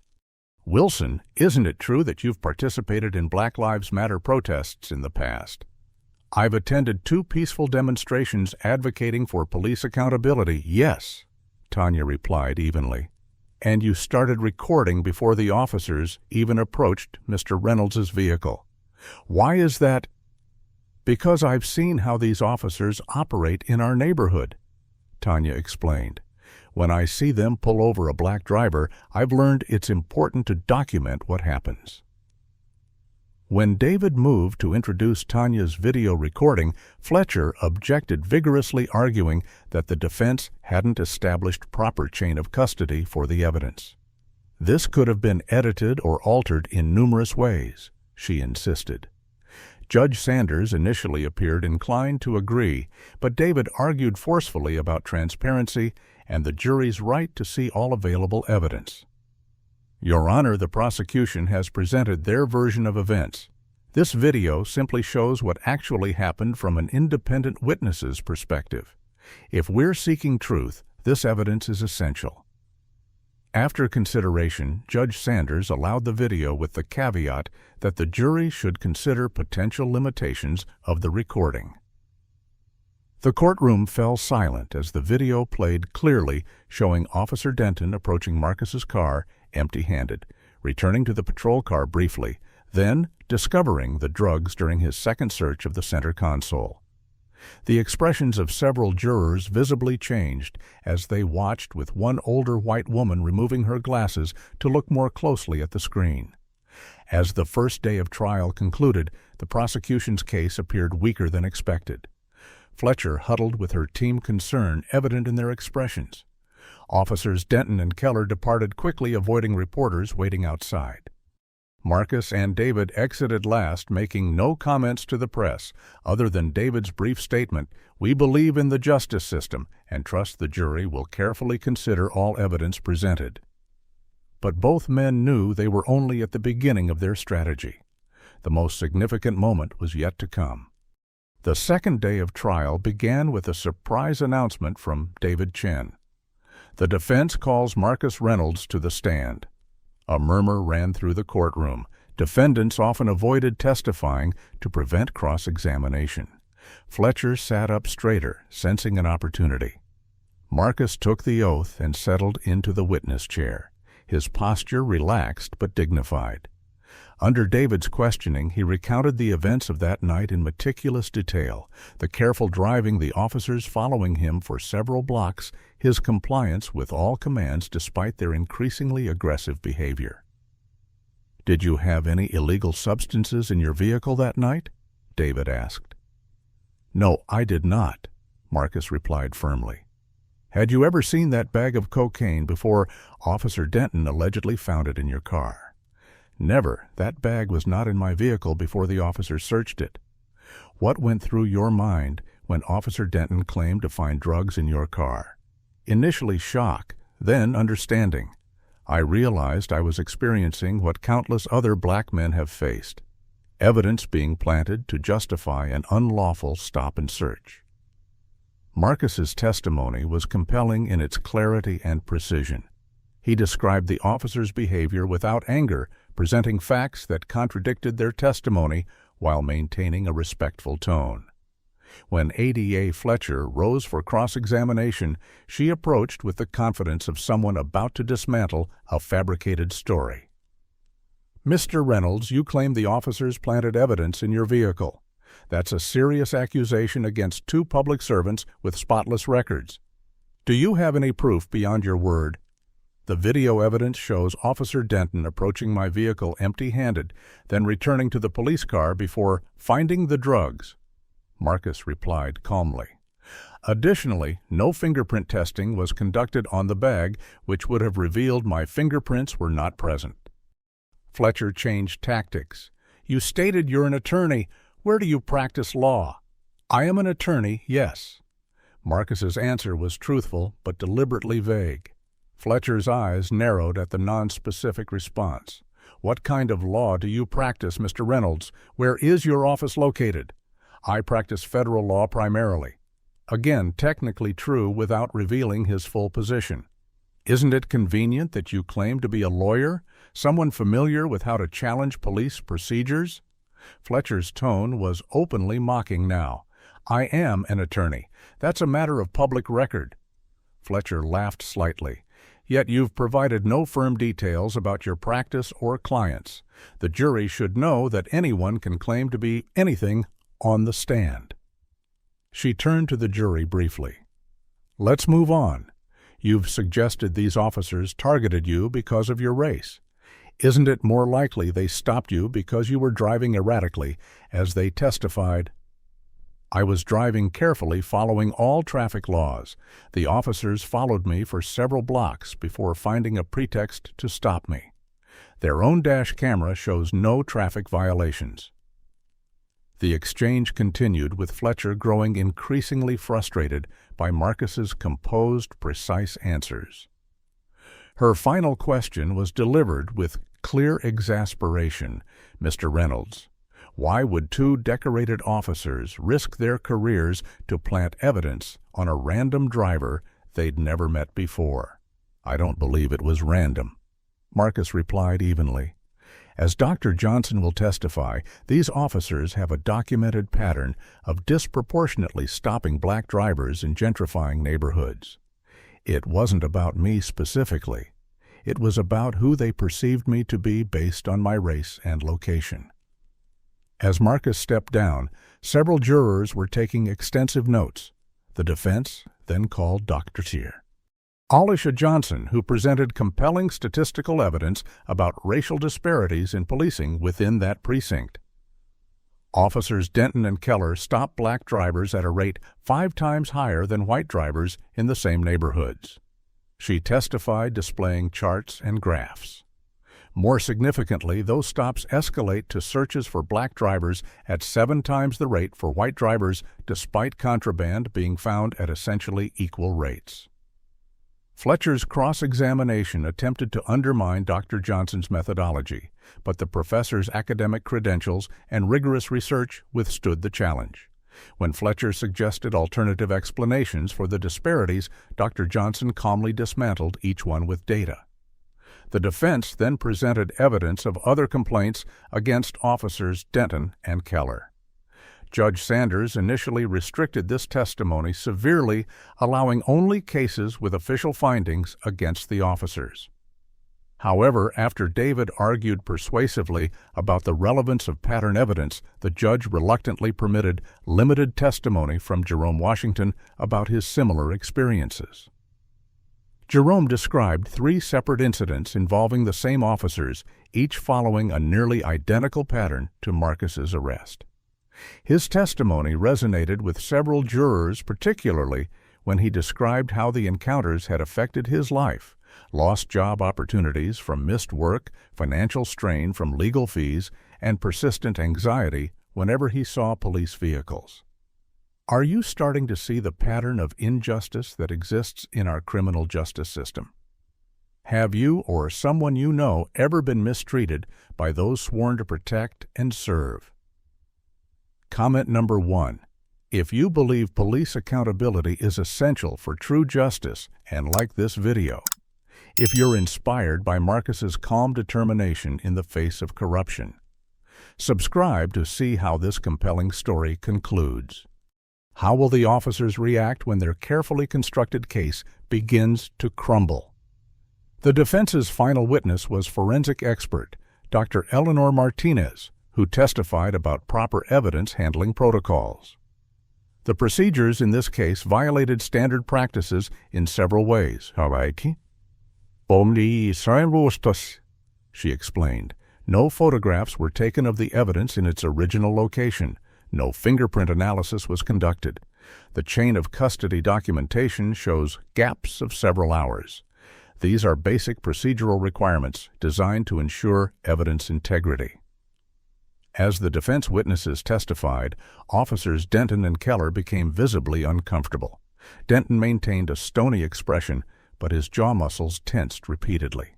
Wilson, isn't it true that you've participated in Black Lives Matter protests in the past? I've attended 2 peaceful demonstrations advocating for police accountability, yes, Tanya replied evenly. And you started recording before the officers even approached Mr. Reynolds' vehicle. Why is that? Because I've seen how these officers operate in our neighborhood, Tanya explained. When I see them pull over a black driver, I've learned it's important to document what happens. When David moved to introduce Tanya's video recording, Fletcher objected vigorously, arguing that the defense hadn't established proper chain of custody for the evidence. This could have been edited or altered in numerous ways, she insisted. Judge Sanders initially appeared inclined to agree, but David argued forcefully about transparency and the jury's right to see all available evidence. Your Honor, the prosecution has presented their version of events. This video simply shows what actually happened from an independent witness's perspective. If we're seeking truth, this evidence is essential. After consideration, Judge Sanders allowed the video with the caveat that the jury should consider potential limitations of the recording. The courtroom fell silent as the video played clearly, showing Officer Denton approaching Marcus's car empty-handed, returning to the patrol car briefly, then discovering the drugs during his second search of the center console. The expressions of several jurors visibly changed as they watched, with one older white woman removing her glasses to look more closely at the screen. As the first day of trial concluded, the prosecution's case appeared weaker than expected. Fletcher huddled with her team concern evident in their expressions. Officers Denton and Keller departed quickly, avoiding reporters waiting outside. Marcus and David exited last, making no comments to the press, other than David's brief statement, "We believe in the justice system and trust the jury will carefully consider all evidence presented." But both men knew they were only at the beginning of their strategy. The most significant moment was yet to come. The second day of trial began with a surprise announcement from David Chen. The defense calls Marcus Reynolds to the stand. A murmur ran through the courtroom. Defendants often avoided testifying to prevent cross-examination. Fletcher sat up straighter, sensing an opportunity. Marcus took the oath and settled into the witness chair, his posture relaxed but dignified. Under David's questioning, he recounted the events of that night in meticulous detail, the careful driving, the officers following him for several blocks, his compliance with all commands despite their increasingly aggressive behavior. "Did you have any illegal substances in your vehicle that night?" David asked. "No, I did not," Marcus replied firmly. "Had you ever seen that bag of cocaine before Officer Denton allegedly found it in your car?" "Never. That bag was not in my vehicle before the officers searched it." "What went through your mind when Officer Denton claimed to find drugs in your car?" "Initially shock, then understanding. I realized I was experiencing what countless other black men have faced, evidence being planted to justify an unlawful stop and search. Marcus's testimony was compelling in its clarity and precision. He described the officers' behavior without anger, presenting facts that contradicted their testimony while maintaining a respectful tone. When ADA Fletcher rose for cross-examination, she approached with the confidence of someone about to dismantle a fabricated story. "Mr. Reynolds, you claim the officers planted evidence in your vehicle. That's a serious accusation against two public servants with spotless records. Do you have any proof beyond your word?" "The video evidence shows Officer Denton approaching my vehicle empty-handed, then returning to the police car before finding the drugs," Marcus replied calmly. "Additionally, no fingerprint testing was conducted on the bag, which would have revealed my fingerprints were not present." Fletcher changed tactics. "You stated you're an attorney. Where do you practice law?" "I am an attorney, yes." Marcus's answer was truthful but deliberately vague. Fletcher's eyes narrowed at the nonspecific response. "What kind of law do you practice, Mr. Reynolds? Where is your office located?" "I practice federal law primarily." Again, technically true without revealing his full position. "Isn't it convenient that you claim to be a lawyer, someone familiar with how to challenge police procedures?" Fletcher's tone was openly mocking now. "I am an attorney. That's a matter of public record." Fletcher laughed slightly. "Yet you've provided no firm details about your practice or clients. The jury should know that anyone can claim to be anything on the stand." She turned to the jury briefly. "Let's move on. You've suggested these officers targeted you because of your race. Isn't it more likely they stopped you because you were driving erratically, as they testified?" "I was driving carefully, following all traffic laws. The officers followed me for several blocks before finding a pretext to stop me. Their own dash camera shows no traffic violations." The exchange continued, with Fletcher growing increasingly frustrated by Marcus's composed, precise answers. Her final question was delivered with clear exasperation. "Mr. Reynolds, why would two decorated officers risk their careers to plant evidence on a random driver they'd never met before?" "I don't believe it was random," Marcus replied evenly. "As Dr. Johnson will testify, these officers have a documented pattern of disproportionately stopping black drivers in gentrifying neighborhoods. It wasn't about me specifically. It was about who they perceived me to be based on my race and location." As Marcus stepped down, several jurors were taking extensive notes. The defense then called Dr. Sear. Alisha Johnson, who presented compelling statistical evidence about racial disparities in policing within that precinct. Officers Denton and Keller stopped black drivers at a rate 5 times higher than white drivers in the same neighborhoods. She testified, displaying charts and graphs. More significantly, those stops escalate to searches for black drivers at 7 times the rate for white drivers, despite contraband being found at essentially equal rates. Fletcher's cross-examination attempted to undermine Dr. Johnson's methodology, but the professor's academic credentials and rigorous research withstood the challenge. When Fletcher suggested alternative explanations for the disparities, Dr. Johnson calmly dismantled each one with data. The defense then presented evidence of other complaints against officers Denton and Keller. Judge Sanders initially restricted this testimony severely, allowing only cases with official findings against the officers. However, after David argued persuasively about the relevance of pattern evidence, the judge reluctantly permitted limited testimony from Jerome Washington about his similar experiences. Jerome described 3 separate incidents involving the same officers, each following a nearly identical pattern to Marcus's arrest. His testimony resonated with several jurors, particularly when he described how the encounters had affected his life: lost job opportunities from missed work, financial strain from legal fees, and persistent anxiety whenever he saw police vehicles. Are you starting to see the pattern of injustice that exists in our criminal justice system? Have you or someone you know ever been mistreated by those sworn to protect and serve? Comment number 1. If you believe police accountability is essential for true justice and like this video, if you're inspired by Marcus's calm determination in the face of corruption, subscribe to see how this compelling story concludes. How will the officers react when their carefully constructed case begins to crumble? The defense's final witness was forensic expert Dr. Eleanor Martinez, who testified about proper evidence handling protocols. The procedures in this case violated standard practices in several ways. She explained. No photographs were taken of the evidence in its original location. No fingerprint analysis was conducted. The chain of custody documentation shows gaps of several hours. These are basic procedural requirements designed to ensure evidence integrity. As the defense witnesses testified, Officers Denton and Keller became visibly uncomfortable. Denton maintained a stony expression, but his jaw muscles tensed repeatedly.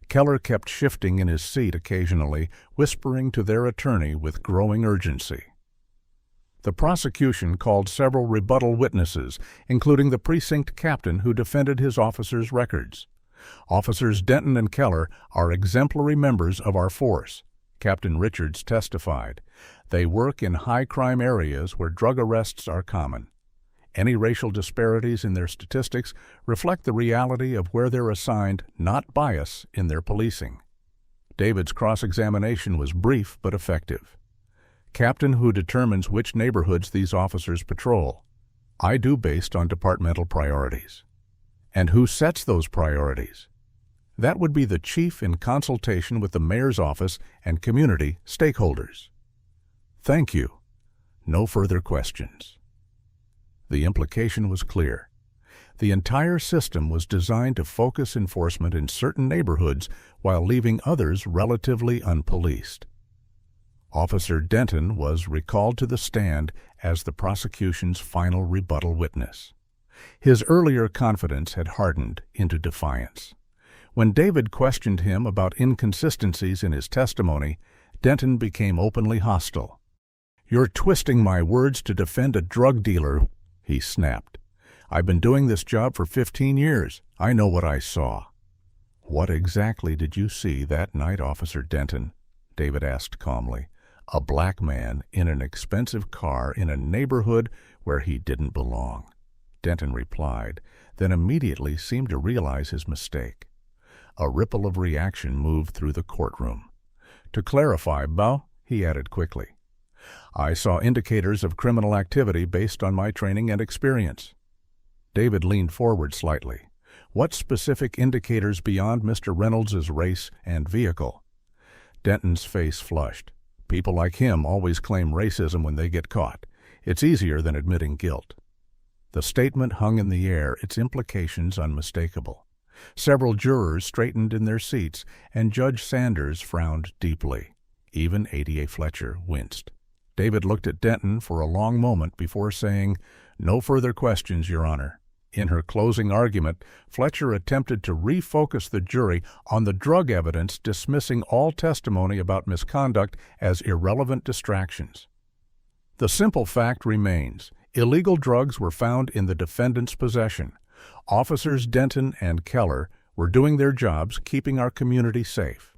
Keller kept shifting in his seat occasionally, whispering to their attorney with growing urgency. The prosecution called several rebuttal witnesses, including the precinct captain who defended his officers' records. Officers Denton and Keller are exemplary members of our force, Captain Richards testified. They work in high-crime areas where drug arrests are common. Any racial disparities in their statistics reflect the reality of where they're assigned, not bias in their policing. David's cross-examination was brief but effective. Captain, who determines which neighborhoods these officers patrol? I do, based on departmental priorities. And who sets those priorities? That would be the chief in consultation with the mayor's office and community stakeholders. Thank you. No further questions. The implication was clear. The entire system was designed to focus enforcement in certain neighborhoods while leaving others relatively unpoliced. Officer Denton was recalled to the stand as the prosecution's final rebuttal witness. His earlier confidence had hardened into defiance. When David questioned him about inconsistencies in his testimony, Denton became openly hostile. "You're twisting my words to defend a drug dealer," he snapped. "I've been doing this job for 15 years. I know what I saw." "What exactly did you see that night, Officer Denton?" David asked calmly. "A black man in an expensive car in a neighborhood where he didn't belong." Denton replied, then immediately seemed to realize his mistake. A ripple of reaction moved through the courtroom. "To clarify, Bao," he added quickly, "I saw indicators of criminal activity based on my training and experience." David leaned forward slightly. "What specific indicators beyond Mr. Reynolds' race and vehicle?" Denton's face flushed. "People like him always claim racism when they get caught. It's easier than admitting guilt." The statement hung in the air, its implications unmistakable. Several jurors straightened in their seats, and Judge Sanders frowned deeply. Even A.D.A. Fletcher winced. David looked at Denton for a long moment before saying, "No further questions, Your Honor." In her closing argument, Fletcher attempted to refocus the jury on the drug evidence, dismissing all testimony about misconduct as irrelevant distractions. The simple fact remains: illegal drugs were found in the defendant's possession. Officers Denton and Keller were doing their jobs, keeping our community safe.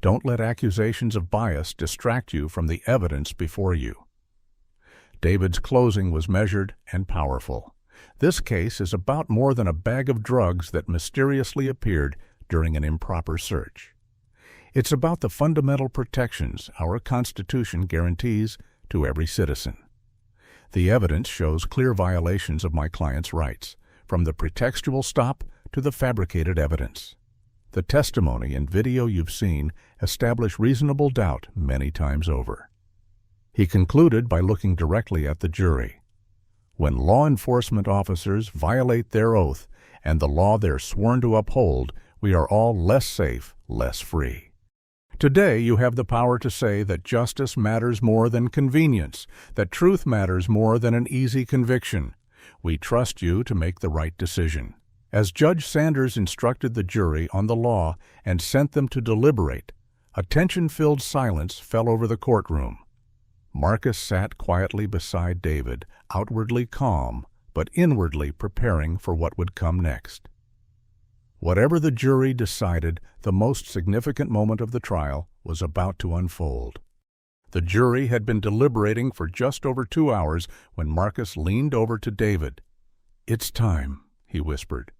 Don't let accusations of bias distract you from the evidence before you. David's closing was measured and powerful. This case is about more than a bag of drugs that mysteriously appeared during an improper search. It's about the fundamental protections our Constitution guarantees to every citizen. The evidence shows clear violations of my client's rights, from the pretextual stop to the fabricated evidence. The testimony and video you've seen establish reasonable doubt many times over. He concluded by looking directly at the jury. When law enforcement officers violate their oath and the law they're sworn to uphold, we are all less safe, less free. Today you have the power to say that justice matters more than convenience, that truth matters more than an easy conviction. We trust you to make the right decision. As Judge Sanders instructed the jury on the law and sent them to deliberate, a tension-filled silence fell over the courtroom. Marcus sat quietly beside David, outwardly calm, but inwardly preparing for what would come next. Whatever the jury decided, the most significant moment of the trial was about to unfold. The jury had been deliberating for just over 2 hours when Marcus leaned over to David. "It's time," he whispered.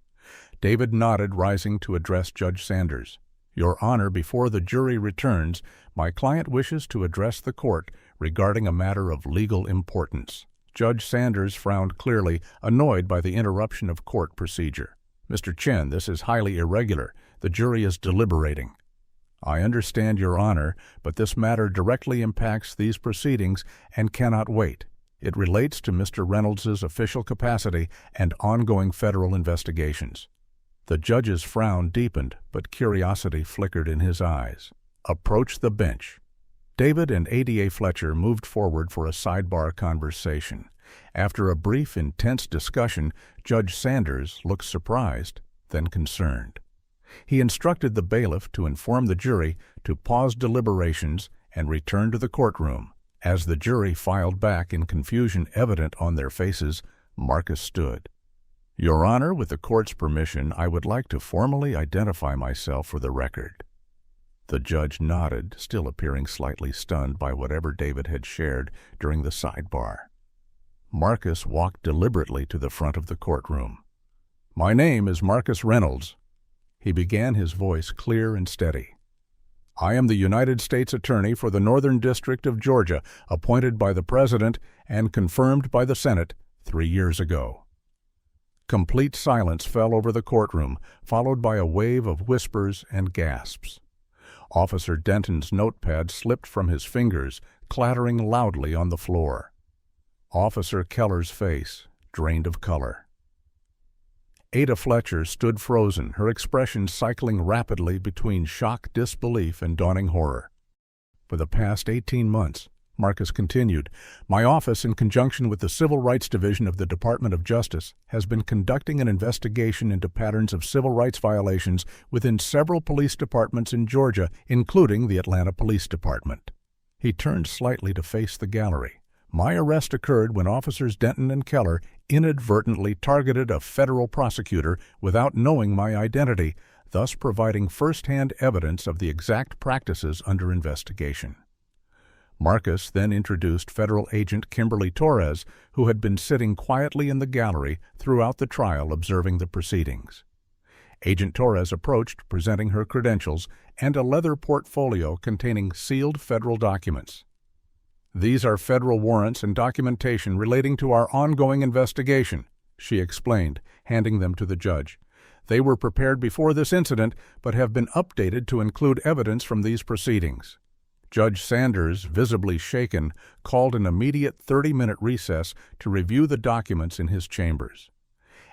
David nodded, rising to address Judge Sanders. "Your Honor, before the jury returns, my client wishes to address the court regarding a matter of legal importance." Judge Sanders frowned clearly, annoyed by the interruption of court procedure. "Mr. Chen, this is highly irregular. The jury is deliberating." "I understand, Your Honor, but this matter directly impacts these proceedings and cannot wait. It relates to Mr. Reynolds' official capacity and ongoing federal investigations." The judge's frown deepened, but curiosity flickered in his eyes. "Approach the bench." David and ADA Fletcher moved forward for a sidebar conversation. After a brief, intense discussion, Judge Sanders looked surprised, then concerned. He instructed the bailiff to inform the jury to pause deliberations and return to the courtroom. As the jury filed back in confusion evident on their faces, Marcus stood. "Your Honor, with the court's permission, I would like to formally identify myself for the record." The judge nodded, still appearing slightly stunned by whatever David had shared during the sidebar. Marcus walked deliberately to the front of the courtroom. "My name is Marcus Reynolds." He began, his voice clear and steady. "I am the United States Attorney for the Northern District of Georgia, appointed by the President and confirmed by the Senate 3 years ago." Complete silence fell over the courtroom, followed by a wave of whispers and gasps. Officer Denton's notepad slipped from his fingers, clattering loudly on the floor. Officer Keller's face drained of color. Ada Fletcher stood frozen, her expression cycling rapidly between shocked disbelief and dawning horror. "For the past 18 months, Marcus continued, my office, in conjunction with the Civil Rights Division of the Department of Justice, has been conducting an investigation into patterns of civil rights violations within several police departments in Georgia, including the Atlanta Police Department. He turned slightly to face the gallery. My arrest occurred when Officers Denton and Keller inadvertently targeted a federal prosecutor without knowing my identity, thus providing first-hand evidence of the exact practices under investigation. Marcus then introduced Federal Agent Kimberly Torres, who had been sitting quietly in the gallery throughout the trial observing the proceedings. Agent Torres approached, presenting her credentials and a leather portfolio containing sealed federal documents. These are federal warrants and documentation relating to our ongoing investigation, she explained, handing them to the judge. They were prepared before this incident, but have been updated to include evidence from these proceedings. Judge Sanders, visibly shaken, called an immediate 30-minute recess to review the documents in his chambers.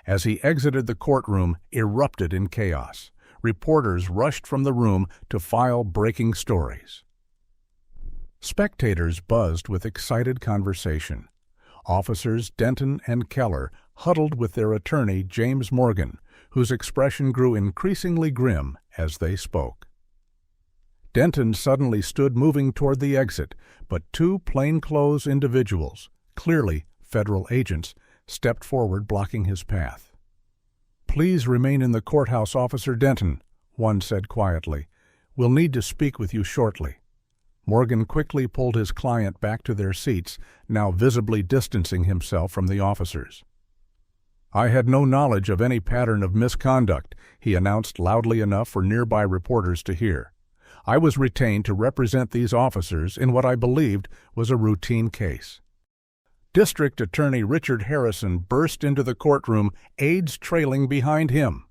As he exited, the courtroom erupted in chaos. Reporters rushed from the room to file breaking stories. Spectators buzzed with excited conversation. Officers Denton and Keller huddled with their attorney, James Morgan, whose expression grew increasingly grim as they spoke. Denton suddenly stood moving toward the exit, but 2 plainclothes individuals, clearly federal agents, stepped forward, blocking his path. "Please remain in the courthouse, Officer Denton," one said quietly. "We'll need to speak with you shortly." Morgan quickly pulled his client back to their seats, now visibly distancing himself from the officers. "I had no knowledge of any pattern of misconduct," he announced loudly enough for nearby reporters to hear. "I was retained to represent these officers in what I believed was a routine case." District Attorney Richard Harrison burst into the courtroom, aides trailing behind him.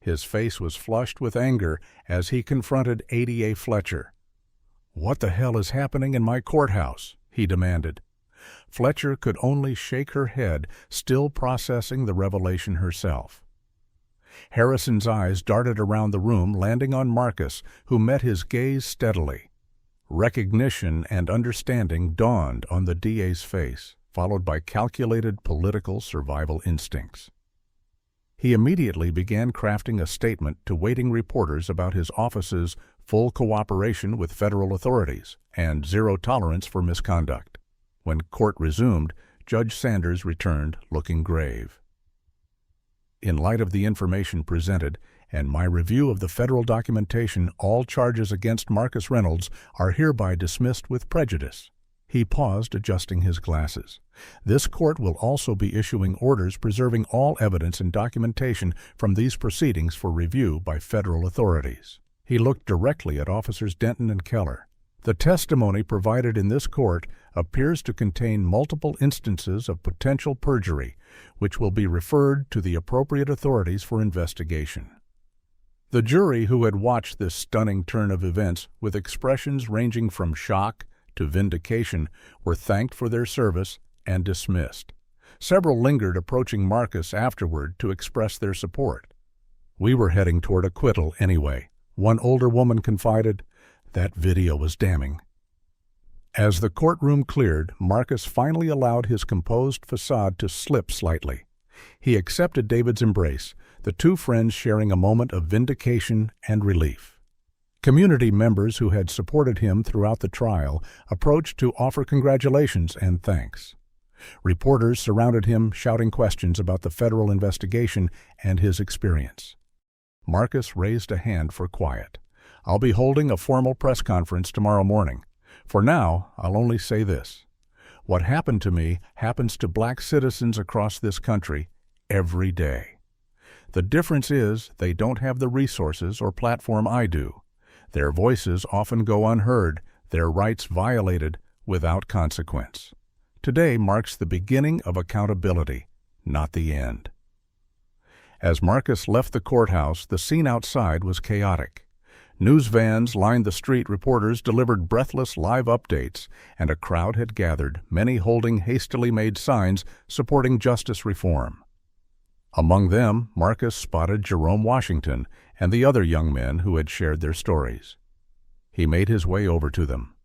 His face was flushed with anger as he confronted ADA Fletcher. "What the hell is happening in my courthouse?" he demanded. Fletcher could only shake her head, still processing the revelation herself. Harrison's eyes darted around the room, landing on Marcus, who met his gaze steadily. Recognition and understanding dawned on the DA's face, followed by calculated political survival instincts. He immediately began crafting a statement to waiting reporters about his office's full cooperation with federal authorities and zero tolerance for misconduct. When court resumed, Judge Sanders returned looking grave. In light of the information presented and my review of the federal documentation, all charges against Marcus Reynolds are hereby dismissed with prejudice. He paused, adjusting his glasses. This court will also be issuing orders preserving all evidence and documentation from these proceedings for review by federal authorities. He looked directly at Officers Denton and Keller. The testimony provided in this court appears to contain multiple instances of potential perjury, which will be referred to the appropriate authorities for investigation. The jury, who had watched this stunning turn of events with expressions ranging from shock to vindication, were thanked for their service and dismissed. Several lingered, approaching Marcus afterward to express their support. "We were heading toward acquittal anyway," one older woman confided. "That video was damning." As the courtroom cleared, Marcus finally allowed his composed facade to slip slightly. He accepted David's embrace, the two friends sharing a moment of vindication and relief. Community members who had supported him throughout the trial approached to offer congratulations and thanks. Reporters surrounded him, shouting questions about the federal investigation and his experience. Marcus raised a hand for quiet. "I'll be holding a formal press conference tomorrow morning. For now, I'll only say this. What happened to me happens to black citizens across this country every day. The difference is they don't have the resources or platform I do. Their voices often go unheard, their rights violated without consequence. Today marks the beginning of accountability, not the end." As Marcus left the courthouse, the scene outside was chaotic. News vans lined the street, reporters delivered breathless live updates, and a crowd had gathered, many holding hastily made signs supporting justice reform. Among them, Marcus spotted Jerome Washington and the other young men who had shared their stories. He made his way over to them.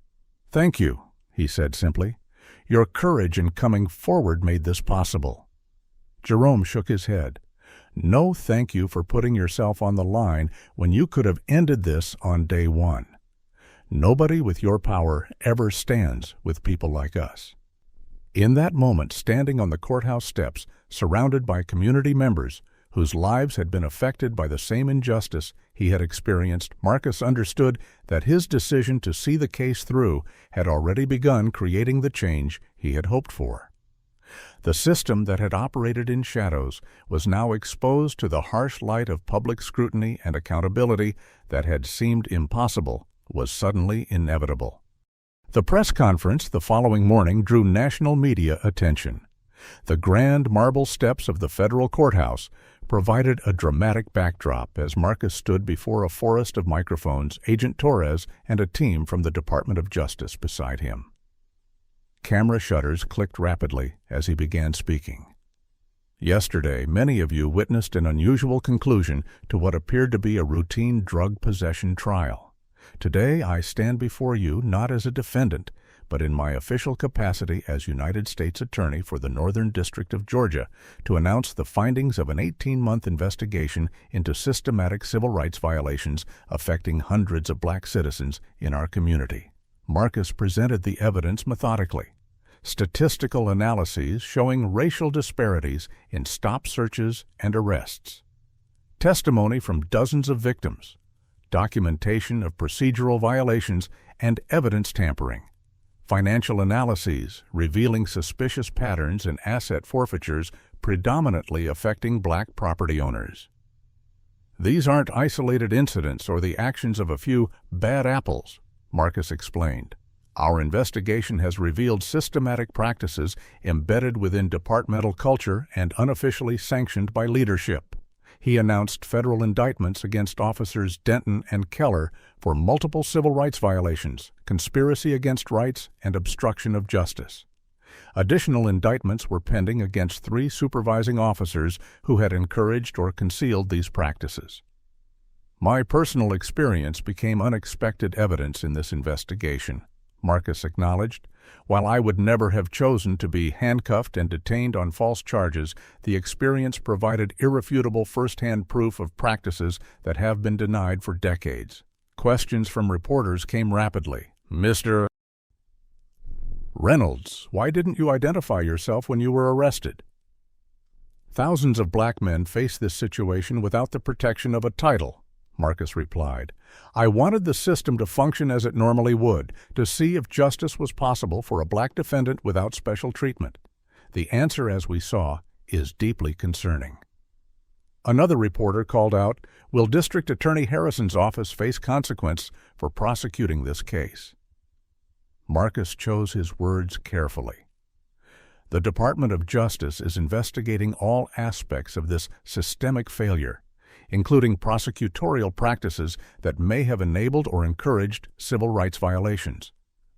"Thank you," he said simply. "Your courage in coming forward made this possible." Jerome shook his head. "No, thank you for putting yourself on the line when you could have ended this on day one. Nobody with your power ever stands with people like us." In that moment, standing on the courthouse steps, surrounded by community members whose lives had been affected by the same injustice he had experienced, Marcus understood that his decision to see the case through had already begun creating the change he had hoped for. The system that had operated in shadows was now exposed to the harsh light of public scrutiny, and accountability that had seemed impossible was suddenly inevitable. The press conference the following morning drew national media attention. The grand marble steps of the federal courthouse provided a dramatic backdrop as Marcus stood before a forest of microphones, Agent Torres and a team from the Department of Justice beside him. Camera shutters clicked rapidly as he began speaking. "Yesterday, many of you witnessed an unusual conclusion to what appeared to be a routine drug possession trial. Today, I stand before you not as a defendant, but in my official capacity as United States Attorney for the Northern District of Georgia to announce the findings of an 18-month investigation into systematic civil rights violations affecting hundreds of black citizens in our community." Marcus presented the evidence methodically. Statistical analyses showing racial disparities in stop searches and arrests. Testimony from dozens of victims. Documentation of procedural violations and evidence tampering. Financial analyses revealing suspicious patterns in asset forfeitures predominantly affecting black property owners. "These aren't isolated incidents or the actions of a few bad apples," Marcus explained. "Our investigation has revealed systematic practices embedded within departmental culture and unofficially sanctioned by leadership." He announced federal indictments against Officers Denton and Keller for multiple civil rights violations, conspiracy against rights, and obstruction of justice. Additional indictments were pending against 3 supervising officers who had encouraged or concealed these practices. "My personal experience became unexpected evidence in this investigation," Marcus acknowledged. While I would never have chosen to be handcuffed and detained on false charges, the experience provided irrefutable first-hand proof of practices that have been denied for decades. Questions from reporters came rapidly. Mr. Reynolds, why didn't you identify yourself when you were arrested? Thousands of black men face this situation without the protection of a title, Marcus replied. I wanted the system to function as it normally would, to see if justice was possible for a black defendant without special treatment. The answer, as we saw, is deeply concerning. Another reporter called out, will District Attorney Harrison's office face consequence for prosecuting this case? Marcus chose his words carefully. The Department of Justice is investigating all aspects of this systemic failure, including prosecutorial practices that may have enabled or encouraged civil rights violations.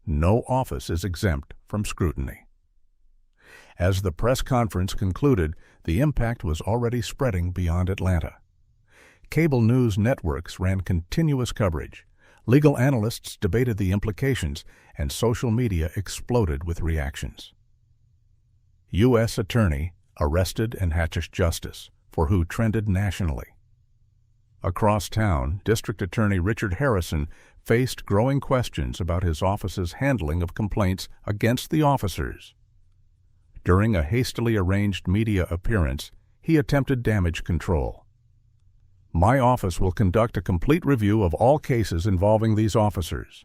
No office is exempt from scrutiny. As the press conference concluded, the impact was already spreading beyond Atlanta. Cable news networks ran continuous coverage. Legal analysts debated the implications, and social media exploded with reactions. U.S. Attorney arrested and hatches justice, for who trended nationally. Across town, District Attorney Richard Harrison faced growing questions about his office's handling of complaints against the officers. During a hastily arranged media appearance, he attempted damage control. My office will conduct a complete review of all cases involving these officers.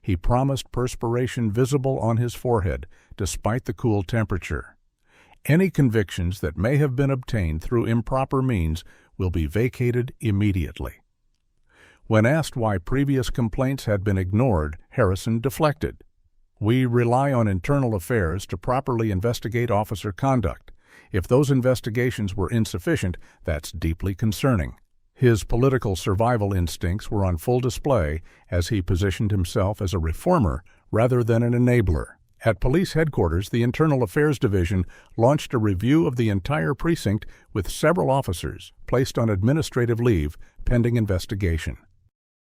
He promised perspiration visible on his forehead, despite the cool temperature. Any convictions that may have been obtained through improper means will be vacated immediately. When asked why previous complaints had been ignored, Harrison deflected. We rely on internal affairs to properly investigate officer conduct. If those investigations were insufficient, that's deeply concerning. His political survival instincts were on full display as he positioned himself as a reformer rather than an enabler. At police headquarters, the Internal Affairs Division launched a review of the entire precinct with several officers placed on administrative leave pending investigation.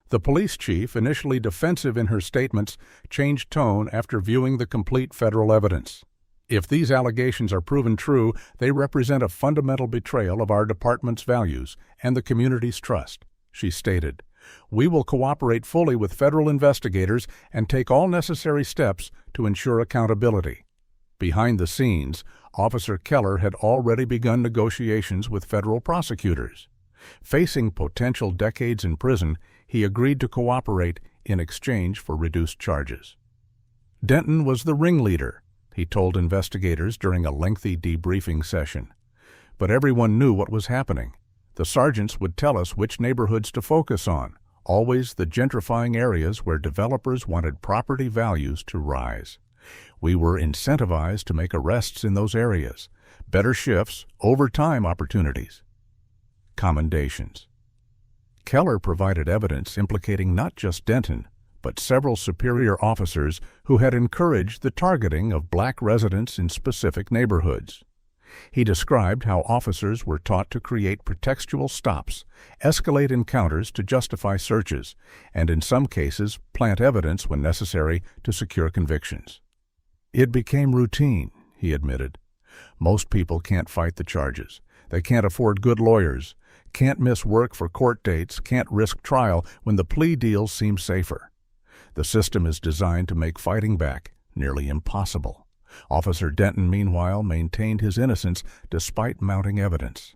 The police chief, initially defensive in her statements, changed tone after viewing the complete federal evidence. If these allegations are proven true, they represent a fundamental betrayal of our department's values and the community's trust, she stated. We will cooperate fully with federal investigators and take all necessary steps to ensure accountability. Behind the scenes, Officer Keller had already begun negotiations with federal prosecutors. Facing potential decades in prison, he agreed to cooperate in exchange for reduced charges. Denton was the ringleader, he told investigators during a lengthy debriefing session. But everyone knew what was happening. The sergeants would tell us which neighborhoods to focus on, always the gentrifying areas where developers wanted property values to rise. We were incentivized to make arrests in those areas, better shifts, overtime opportunities. Commendations. Keller provided evidence implicating not just Denton, but several superior officers who had encouraged the targeting of black residents in specific neighborhoods. He described how officers were taught to create pretextual stops, escalate encounters to justify searches, and in some cases plant evidence when necessary to secure convictions. It became routine, he admitted. Most people can't fight the charges. They can't afford good lawyers, can't miss work for court dates, can't risk trial when the plea deals seem safer. The system is designed to make fighting back nearly impossible. Officer Denton, meanwhile, maintained his innocence despite mounting evidence.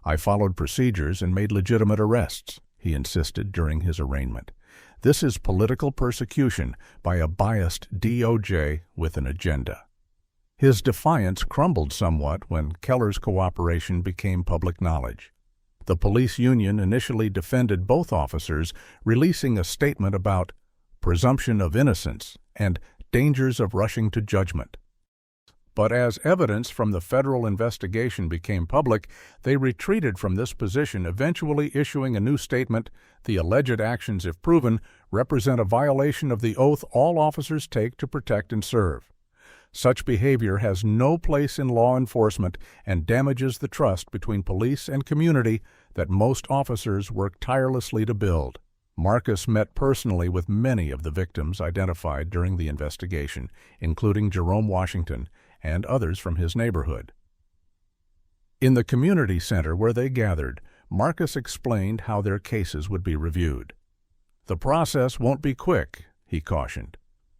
I followed procedures and made legitimate arrests, he insisted during his arraignment. This is political persecution by a biased DOJ with an agenda. His defiance crumbled somewhat when Keller's cooperation became public knowledge. The police union initially defended both officers, releasing a statement about presumption of innocence and dangers of rushing to judgment. But as evidence from the federal investigation became public, they retreated from this position, eventually issuing a new statement: the alleged actions, if proven, represent a violation of the oath all officers take to protect and serve. Such behavior has no place in law enforcement and damages the trust between police and community that most officers work tirelessly to build. Marcus met personally with many of the victims identified during the investigation, including Jerome Washington and others from his neighborhood. In the community center where they gathered, Marcus explained how their cases would be reviewed. "The process won't be quick," he cautioned,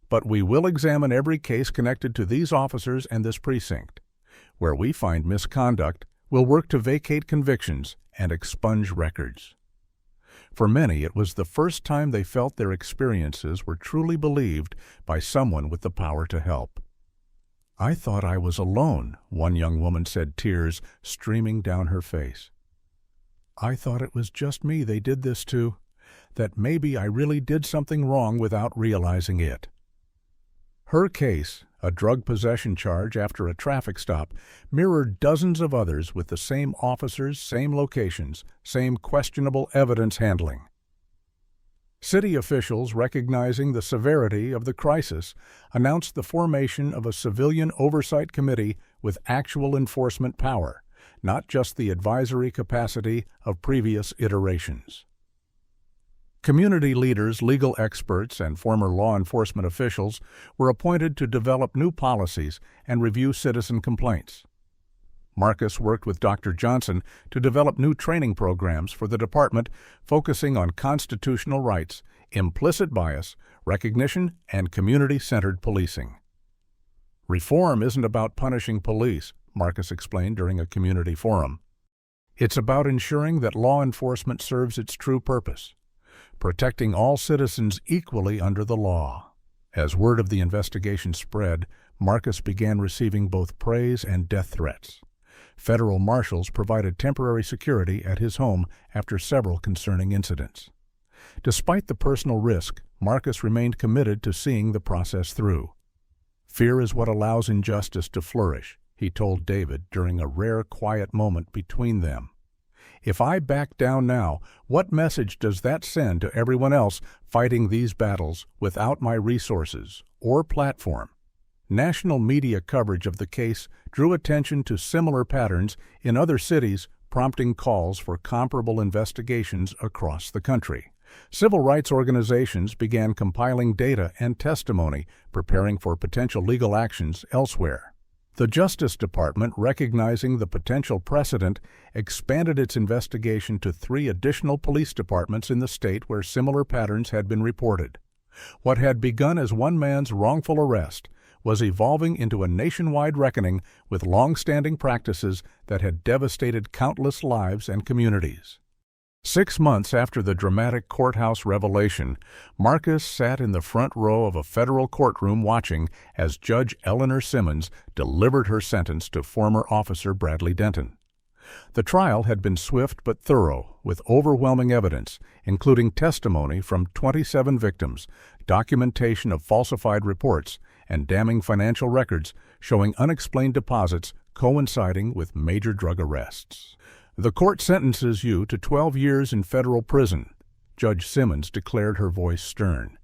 "but we will examine every case connected to these officers and this precinct. Where we find misconduct, we'll work to vacate convictions and expunge records." For many, it was the first time they felt their experiences were truly believed by someone with the power to help. "I thought I was alone," one young woman said, tears streaming down her face. "I thought it was just me they did this to, that maybe I really did something wrong without realizing it." Her case, a drug possession charge after a traffic stop, mirrored dozens of others with the same officers, same locations, same questionable evidence handling. City officials, recognizing the severity of the crisis, announced the formation of a civilian oversight committee with actual enforcement power, not just the advisory capacity of previous iterations. Community leaders, legal experts, and former law enforcement officials were appointed to develop new policies and review citizen complaints. Marcus worked with Dr. Johnson to develop new training programs for the department focusing on constitutional rights, implicit bias, recognition, and community-centered policing. "Reform isn't about punishing police," Marcus explained during a community forum. "It's about ensuring that law enforcement serves its true purpose, protecting all citizens equally under the law." As word of the investigation spread, Marcus began receiving both praise and death threats. Federal marshals provided temporary security at his home after several concerning incidents. Despite the personal risk, Marcus remained committed to seeing the process through. "Fear is what allows injustice to flourish," he told David during a rare quiet moment between them. "If I back down now, what message does that send to everyone else fighting these battles without my resources or platform?" National media coverage of the case drew attention to similar patterns in other cities, prompting calls for comparable investigations across the country. Civil rights organizations began compiling data and testimony, preparing for potential legal actions elsewhere. The Justice Department, recognizing the potential precedent, expanded its investigation to 3 additional police departments in the state where similar patterns had been reported. What had begun as one man's wrongful arrest was evolving into a nationwide reckoning with long-standing practices that had devastated countless lives and communities. 6 months after the dramatic courthouse revelation, Marcus sat in the front row of a federal courtroom watching as Judge Eleanor Simmons delivered her sentence to former officer Bradley Denton. The trial had been swift but thorough, with overwhelming evidence, including testimony from 27 victims, documentation of falsified reports, and damning financial records showing unexplained deposits coinciding with major drug arrests. "The court sentences you to 12 years in federal prison," Judge Simmons declared, her voice stern.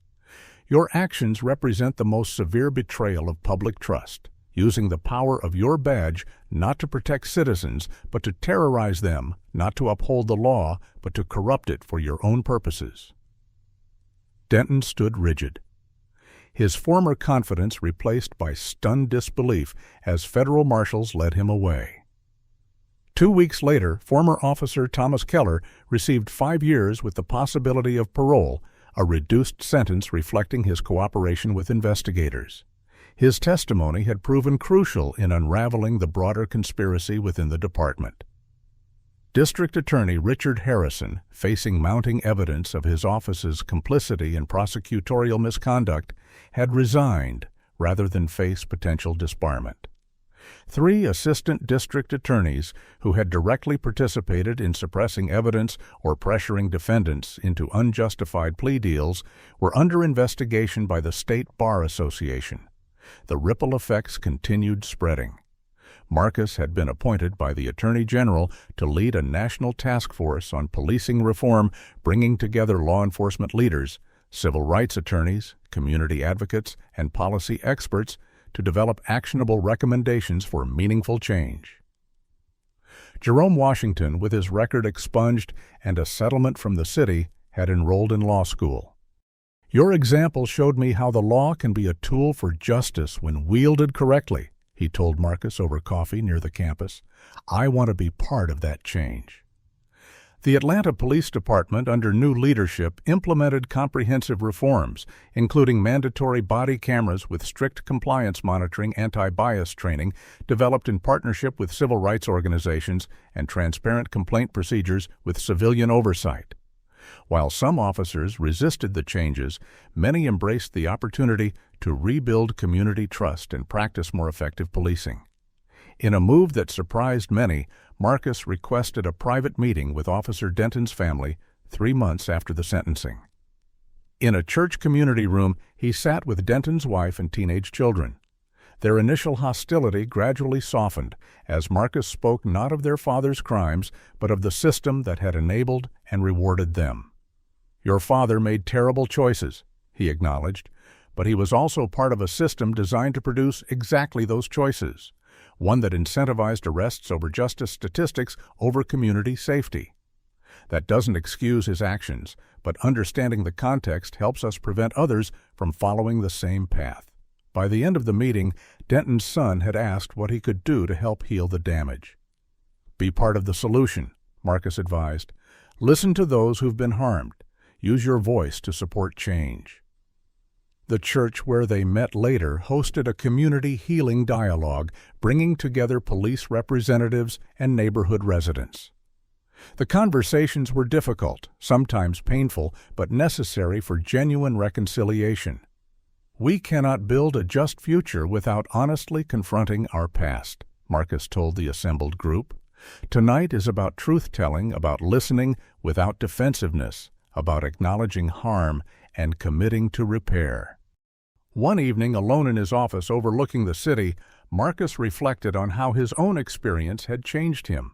"Your actions represent the most severe betrayal of public trust, using the power of your badge not to protect citizens, but to terrorize them, not to uphold the law, but to corrupt it for your own purposes." Denton stood rigid, his former confidence replaced by stunned disbelief as federal marshals led him away. 2 weeks later, former officer Thomas Keller received 5 years with the possibility of parole, a reduced sentence reflecting his cooperation with investigators. His testimony had proven crucial in unraveling the broader conspiracy within the department. District Attorney Richard Harrison, facing mounting evidence of his office's complicity in prosecutorial misconduct, had resigned rather than face potential disbarment. 3 assistant district attorneys who had directly participated in suppressing evidence or pressuring defendants into unjustified plea deals were under investigation by the State Bar Association. The ripple effects continued spreading. Marcus had been appointed by the Attorney General to lead a national task force on policing reform, bringing together law enforcement leaders, civil rights attorneys, community advocates, and policy experts to develop actionable recommendations for meaningful change. Jerome Washington, with his record expunged and a settlement from the city, had enrolled in law school. "Your example showed me how the law can be a tool for justice when wielded correctly," he told Marcus over coffee near the campus. "I want to be part of that change." The Atlanta Police Department, under new leadership, implemented comprehensive reforms, including mandatory body cameras with strict compliance monitoring, anti-bias training, developed in partnership with civil rights organizations, and transparent complaint procedures with civilian oversight. While some officers resisted the changes, many embraced the opportunity to rebuild community trust and practice more effective policing. In a move that surprised many, Marcus requested a private meeting with Officer Denton's family 3 months after the sentencing. In a church community room, he sat with Denton's wife and teenage children. Their initial hostility gradually softened as Marcus spoke not of their father's crimes, but of the system that had enabled and rewarded them. "Your father made terrible choices," he acknowledged, "but he was also part of a system designed to produce exactly those choices. One that incentivized arrests over justice statistics over community safety. That doesn't excuse his actions, but understanding the context helps us prevent others from following the same path." By the end of the meeting, Denton's son had asked what he could do to help heal the damage. "Be part of the solution," Marcus advised. "Listen to those who've been harmed. Use your voice to support change." The church where they met later hosted a community healing dialogue, bringing together police representatives and neighborhood residents. The conversations were difficult, sometimes painful, but necessary for genuine reconciliation. "We cannot build a just future without honestly confronting our past," Marcus told the assembled group. "Tonight is about truth-telling, about listening without defensiveness, about acknowledging harm and committing to repair." One evening, alone in his office overlooking the city, Marcus reflected on how his own experience had changed him.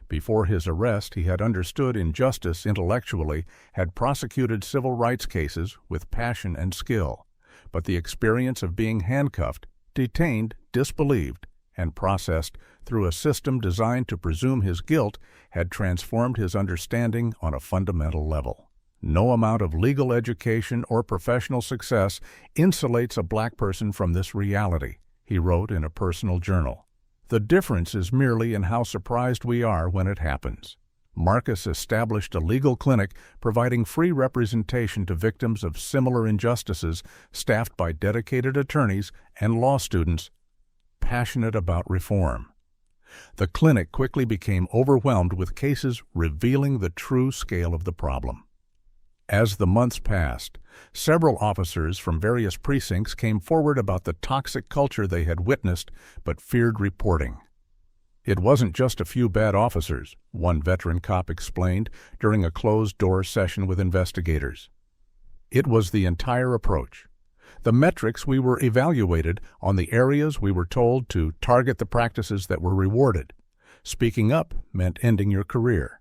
Before his arrest, he had understood injustice intellectually, had prosecuted civil rights cases with passion and skill. But the experience of being handcuffed, detained, disbelieved, and processed through a system designed to presume his guilt had transformed his understanding on a fundamental level. "No amount of legal education or professional success insulates a black person from this reality," he wrote in a personal journal. "The difference is merely in how surprised we are when it happens." Marcus established a legal clinic providing free representation to victims of similar injustices, staffed by dedicated attorneys and law students passionate about reform. The clinic quickly became overwhelmed with cases revealing the true scale of the problem. As the months passed, several officers from various precincts came forward about the toxic culture they had witnessed but feared reporting. "It wasn't just a few bad officers," one veteran cop explained during a closed-door session with investigators. "It was the entire approach. The metrics we were evaluated on, the areas we were told to target the practices that were rewarded. Speaking up meant ending your career."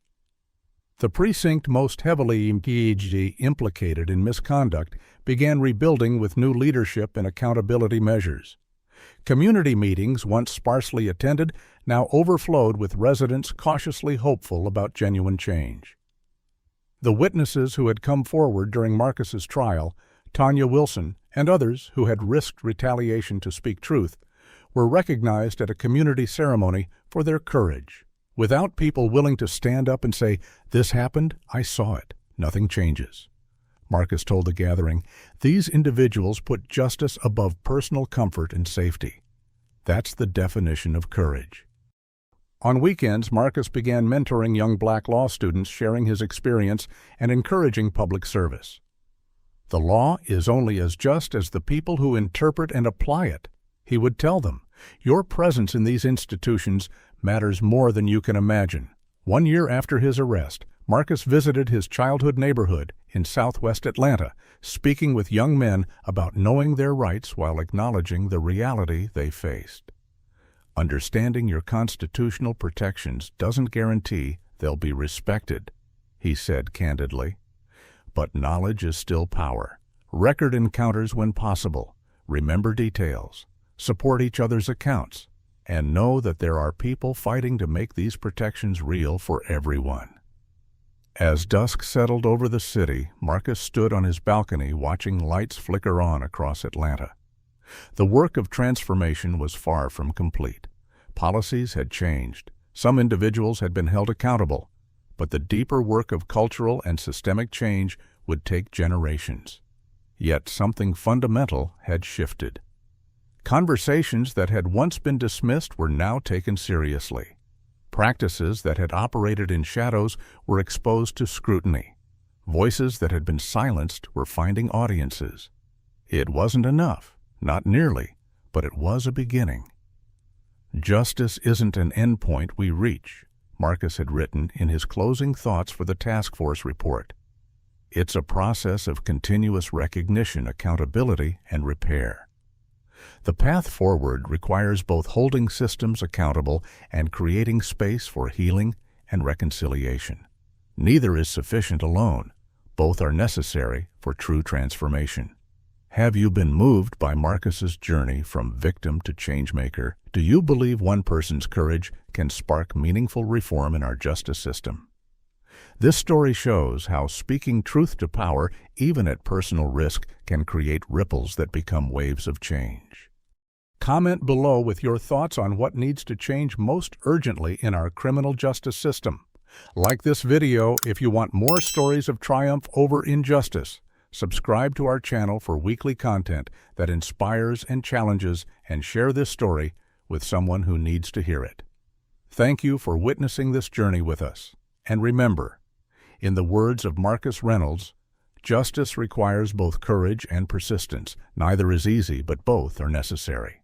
The precinct most heavily implicated in misconduct began rebuilding with new leadership and accountability measures. Community meetings, once sparsely attended, now overflowed with residents cautiously hopeful about genuine change. The witnesses who had come forward during Marcus's trial, Tanya Wilson, and others who had risked retaliation to speak truth, were recognized at a community ceremony for their courage. Without people willing to stand up and say, "This happened, I saw it, nothing changes," Marcus told the gathering, "these individuals put justice above personal comfort and safety. That's the definition of courage." On weekends, Marcus began mentoring young black law students, sharing his experience and encouraging public service. "The law is only as just as the people who interpret and apply it," he would tell them. "Your presence in these institutions matters more than you can imagine." 1 year after his arrest, Marcus visited his childhood neighborhood in southwest Atlanta, speaking with young men about knowing their rights while acknowledging the reality they faced. "Understanding your constitutional protections doesn't guarantee they'll be respected," he said candidly. "But knowledge is still power. Record encounters when possible. Remember details. Support each other's accounts. And know that there are people fighting to make these protections real for everyone." As dusk settled over the city, Marcus stood on his balcony watching lights flicker on across Atlanta. The work of transformation was far from complete. Policies had changed. Some individuals had been held accountable, but the deeper work of cultural and systemic change would take generations. Yet something fundamental had shifted. Conversations that had once been dismissed were now taken seriously. Practices that had operated in shadows were exposed to scrutiny. Voices that had been silenced were finding audiences. It wasn't enough, not nearly, but it was a beginning. "Justice isn't an endpoint we reach," Marcus had written in his closing thoughts for the task force report. "It's a process of continuous recognition, accountability, and repair." The path forward requires both holding systems accountable and creating space for healing and reconciliation. Neither is sufficient alone. Both are necessary for true transformation. Have you been moved by Marcus's journey from victim to changemaker? Do you believe one person's courage can spark meaningful reform in our justice system? This story shows how speaking truth to power, even at personal risk, can create ripples that become waves of change. Comment below with your thoughts on what needs to change most urgently in our criminal justice system. Like this video if you want more stories of triumph over injustice. Subscribe to our channel for weekly content that inspires and challenges, and share this story with someone who needs to hear it. Thank you for witnessing this journey with us. And remember, in the words of Marcus Reynolds, justice requires both courage and persistence. Neither is easy, but both are necessary.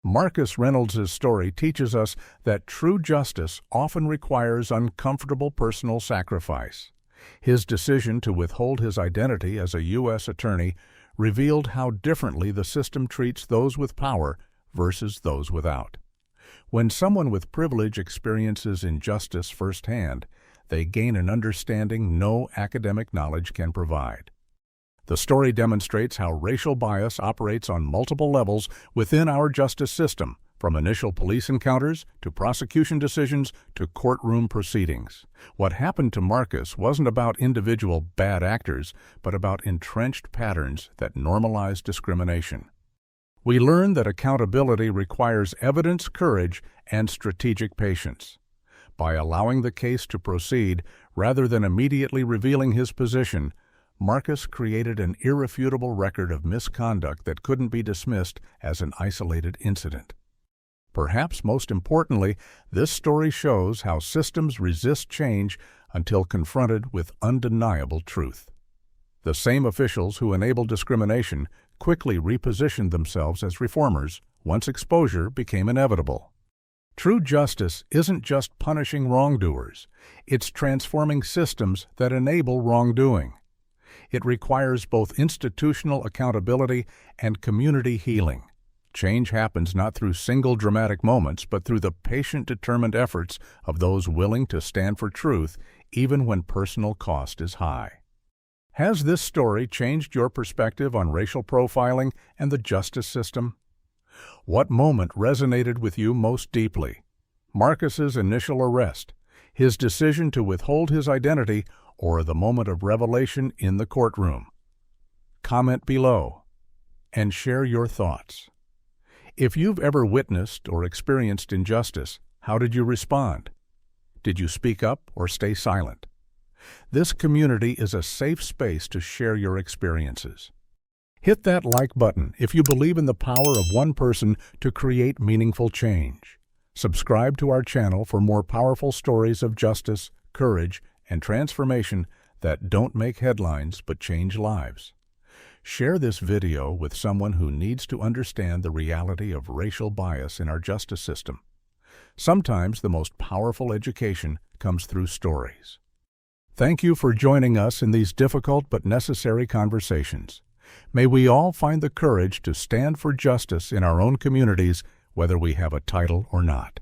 Marcus Reynolds' story teaches us that true justice often requires uncomfortable personal sacrifice. His decision to withhold his identity as a U.S. attorney revealed how differently the system treats those with power versus those without. When someone with privilege experiences injustice firsthand, they gain an understanding no academic knowledge can provide. The story demonstrates how racial bias operates on multiple levels within our justice system, from initial police encounters to prosecution decisions to courtroom proceedings. What happened to Marcus wasn't about individual bad actors, but about entrenched patterns that normalize discrimination. We learned that accountability requires evidence, courage, and strategic patience. By allowing the case to proceed, rather than immediately revealing his position, Marcus created an irrefutable record of misconduct that couldn't be dismissed as an isolated incident. Perhaps most importantly, this story shows how systems resist change until confronted with undeniable truth. The same officials who enabled discrimination quickly repositioned themselves as reformers once exposure became inevitable. True justice isn't just punishing wrongdoers, it's transforming systems that enable wrongdoing. It requires both institutional accountability and community healing. Change happens not through single dramatic moments, but through the patient, determined efforts of those willing to stand for truth, even when personal cost is high. Has this story changed your perspective on racial profiling and the justice system? What moment resonated with you most deeply? Marcus's initial arrest, his decision to withhold his identity, or the moment of revelation in the courtroom? Comment below and share your thoughts. If you've ever witnessed or experienced injustice, how did you respond? Did you speak up or stay silent? This community is a safe space to share your experiences. Hit that like button if you believe in the power of one person to create meaningful change. Subscribe to our channel for more powerful stories of justice, courage, and transformation that don't make headlines but change lives. Share this video with someone who needs to understand the reality of racial bias in our justice system. Sometimes the most powerful education comes through stories. Thank you for joining us in these difficult but necessary conversations. May we all find the courage to stand for justice in our own communities, whether we have a title or not.